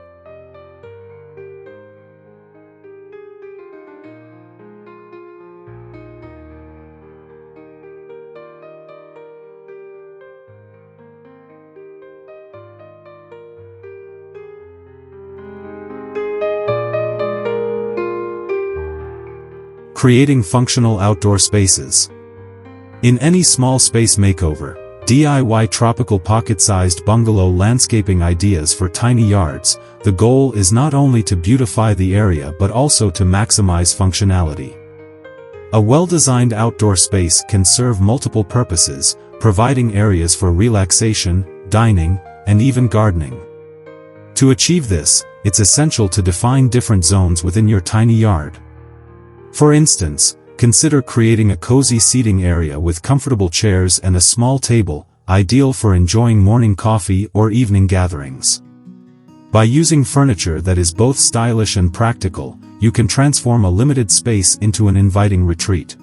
Creating functional outdoor spaces. In any small space makeover, DIY tropical pocket-sized bungalow landscaping ideas for tiny yards, the goal is not only to beautify the area but also to maximize functionality. A well-designed outdoor space can serve multiple purposes, providing areas for relaxation, dining, and even gardening. To achieve this, it's essential to define different zones within your tiny yard. For instance, consider creating a cozy seating area with comfortable chairs and a small table, ideal for enjoying morning coffee or evening gatherings. By using furniture that is both stylish and practical, you can transform a limited space into an inviting retreat.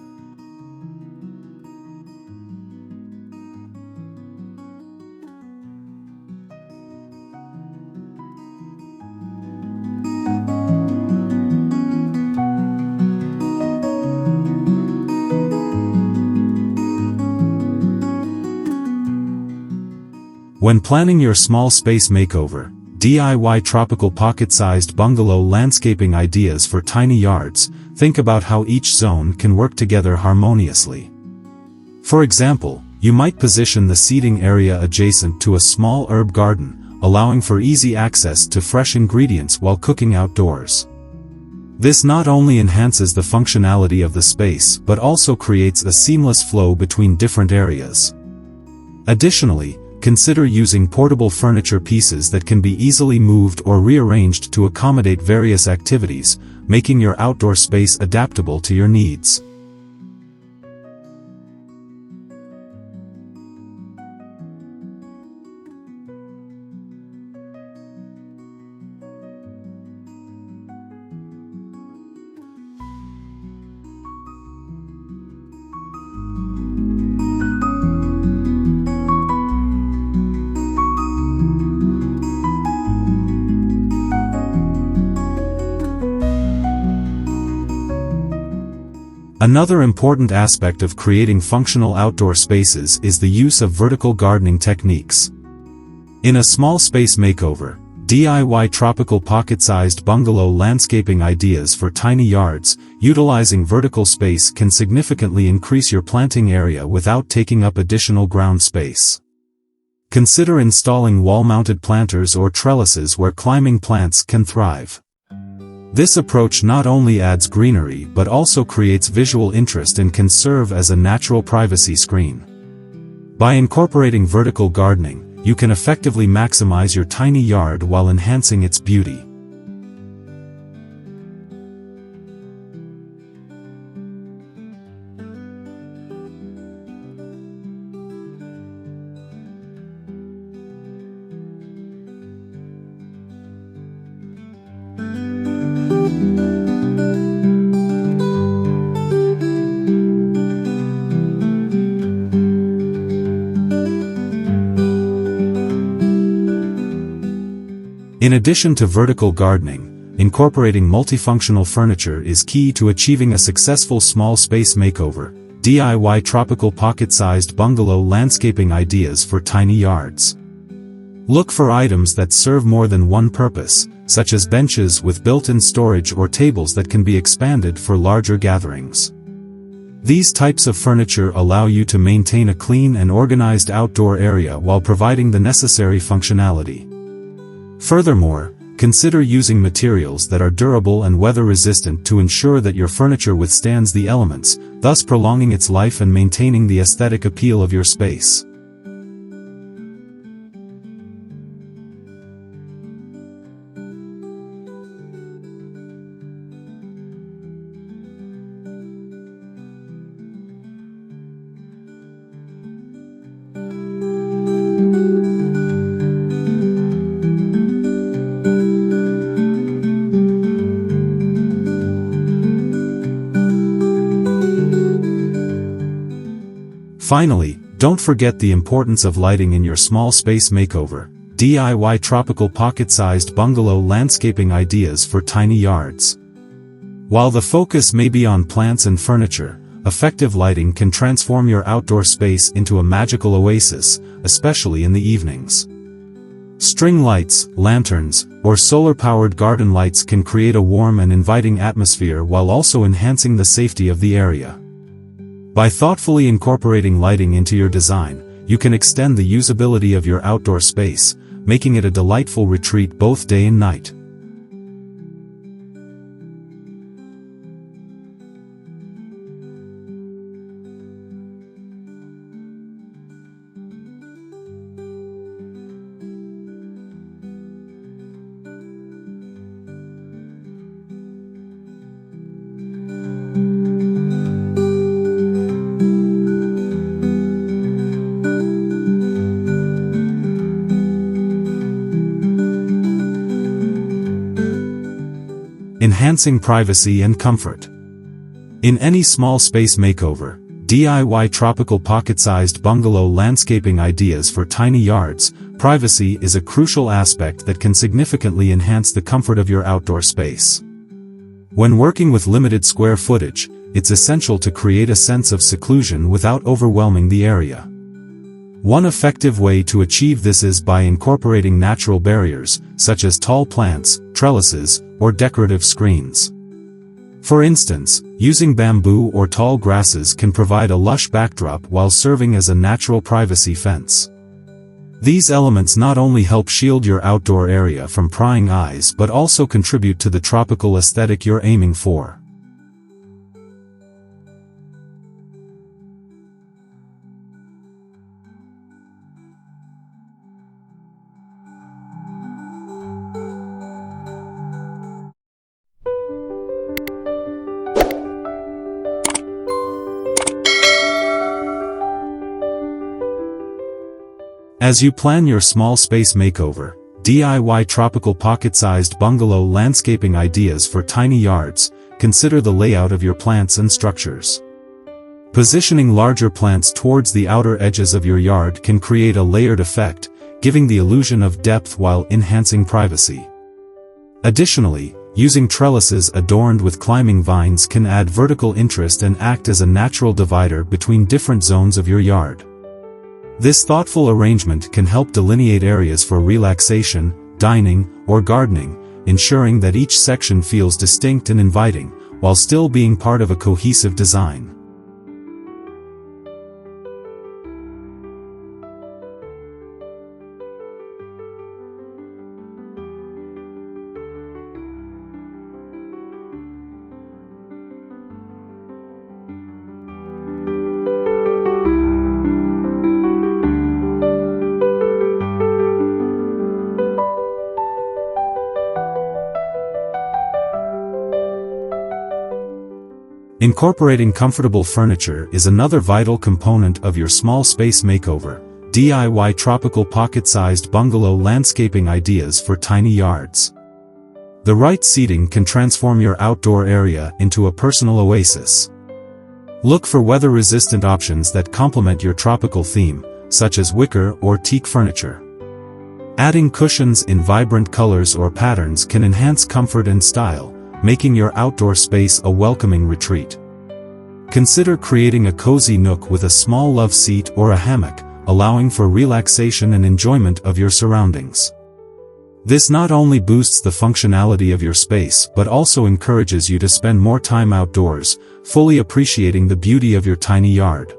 When planning your small space makeover, DIY tropical pocket-sized bungalow landscaping ideas for tiny yards, think about how each zone can work together harmoniously. For example, you might position the seating area adjacent to a small herb garden, allowing for easy access to fresh ingredients while cooking outdoors. This not only enhances the functionality of the space but also creates a seamless flow between different areas. Additionally, consider using portable furniture pieces that can be easily moved or rearranged to accommodate various activities, making your outdoor space adaptable to your needs. Another important aspect of creating functional outdoor spaces is the use of vertical gardening techniques. In a small space makeover, DIY tropical pocket-sized bungalow landscaping ideas for tiny yards, utilizing vertical space can significantly increase your planting area without taking up additional ground space. Consider installing wall-mounted planters or trellises where climbing plants can thrive. This approach not only adds greenery but also creates visual interest and can serve as a natural privacy screen. By incorporating vertical gardening, you can effectively maximize your tiny yard while enhancing its beauty. In addition to vertical gardening, incorporating multifunctional furniture is key to achieving a successful small space makeover. DIY tropical pocket-sized bungalow landscaping ideas for tiny yards. Look for items that serve more than one purpose, such as benches with built-in storage or tables that can be expanded for larger gatherings. These types of furniture allow you to maintain a clean and organized outdoor area while providing the necessary functionality. Furthermore, consider using materials that are durable and weather-resistant to ensure that your furniture withstands the elements, thus prolonging its life and maintaining the aesthetic appeal of your space. Finally, don't forget the importance of lighting in your small space makeover. DIY tropical pocket-sized bungalow landscaping ideas for tiny yards. While the focus may be on plants and furniture, effective lighting can transform your outdoor space into a magical oasis, especially in the evenings. String lights, lanterns, or solar-powered garden lights can create a warm and inviting atmosphere while also enhancing the safety of the area. By thoughtfully incorporating lighting into your design, you can extend the usability of your outdoor space, making it a delightful retreat both day and night. Enhancing privacy and comfort. In any small space makeover, DIY tropical pocket-sized bungalow landscaping ideas for tiny yards, privacy is a crucial aspect that can significantly enhance the comfort of your outdoor space. When working with limited square footage, it's essential to create a sense of seclusion without overwhelming the area. One effective way to achieve this is by incorporating natural barriers, such as tall plants, trellises, or decorative screens. For instance, using bamboo or tall grasses can provide a lush backdrop while serving as a natural privacy fence. These elements not only help shield your outdoor area from prying eyes but also contribute to the tropical aesthetic you're aiming for. As you plan your small space makeover, DIY tropical pocket-sized bungalow landscaping ideas for tiny yards, consider the layout of your plants and structures. Positioning larger plants towards the outer edges of your yard can create a layered effect, giving the illusion of depth while enhancing privacy. Additionally, using trellises adorned with climbing vines can add vertical interest and act as a natural divider between different zones of your yard. This thoughtful arrangement can help delineate areas for relaxation, dining, or gardening, ensuring that each section feels distinct and inviting, while still being part of a cohesive design. Incorporating comfortable furniture is another vital component of your small space makeover. DIY tropical pocket-sized bungalow landscaping ideas for tiny yards. The right seating can transform your outdoor area into a personal oasis. Look for weather-resistant options that complement your tropical theme, such as wicker or teak furniture. Adding cushions in vibrant colors or patterns can enhance comfort and style, making your outdoor space a welcoming retreat. Consider creating a cozy nook with a small love seat or a hammock, allowing for relaxation and enjoyment of your surroundings. This not only boosts the functionality of your space but also encourages you to spend more time outdoors, fully appreciating the beauty of your tiny yard.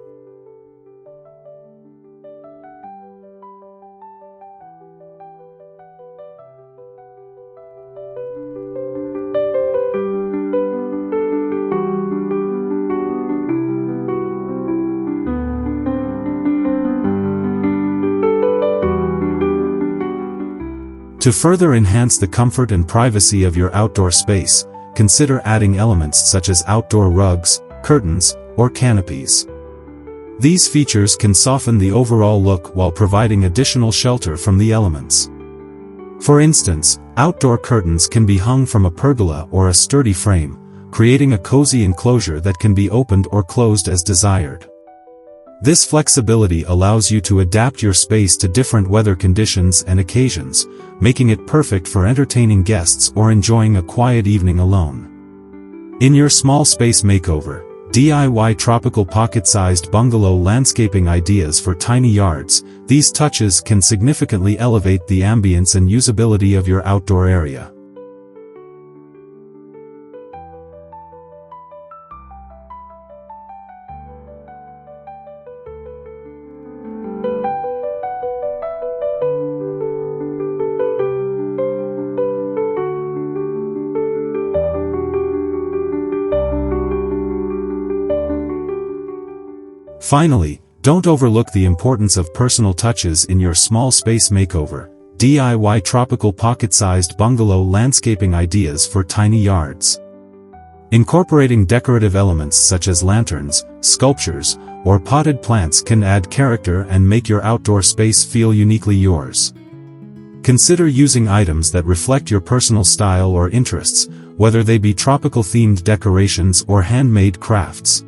To further enhance the comfort and privacy of your outdoor space, consider adding elements such as outdoor rugs, curtains, or canopies. These features can soften the overall look while providing additional shelter from the elements. For instance, outdoor curtains can be hung from a pergola or a sturdy frame, creating a cozy enclosure that can be opened or closed as desired. This flexibility allows you to adapt your space to different weather conditions and occasions, making it perfect for entertaining guests or enjoying a quiet evening alone. In your small space makeover, DIY tropical pocket-sized bungalow landscaping ideas for tiny yards, these touches can significantly elevate the ambience and usability of your outdoor area. Finally, don't overlook the importance of personal touches in your small space makeover. DIY tropical pocket-sized bungalow landscaping ideas for tiny yards. Incorporating decorative elements such as lanterns, sculptures, or potted plants can add character and make your outdoor space feel uniquely yours. Consider using items that reflect your personal style or interests, whether they be tropical-themed decorations or handmade crafts.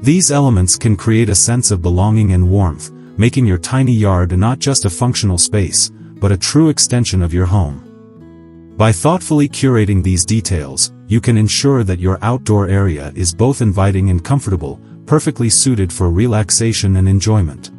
These elements can create a sense of belonging and warmth, making your tiny yard not just a functional space, but a true extension of your home. By thoughtfully curating these details, you can ensure that your outdoor area is both inviting and comfortable, perfectly suited for relaxation and enjoyment.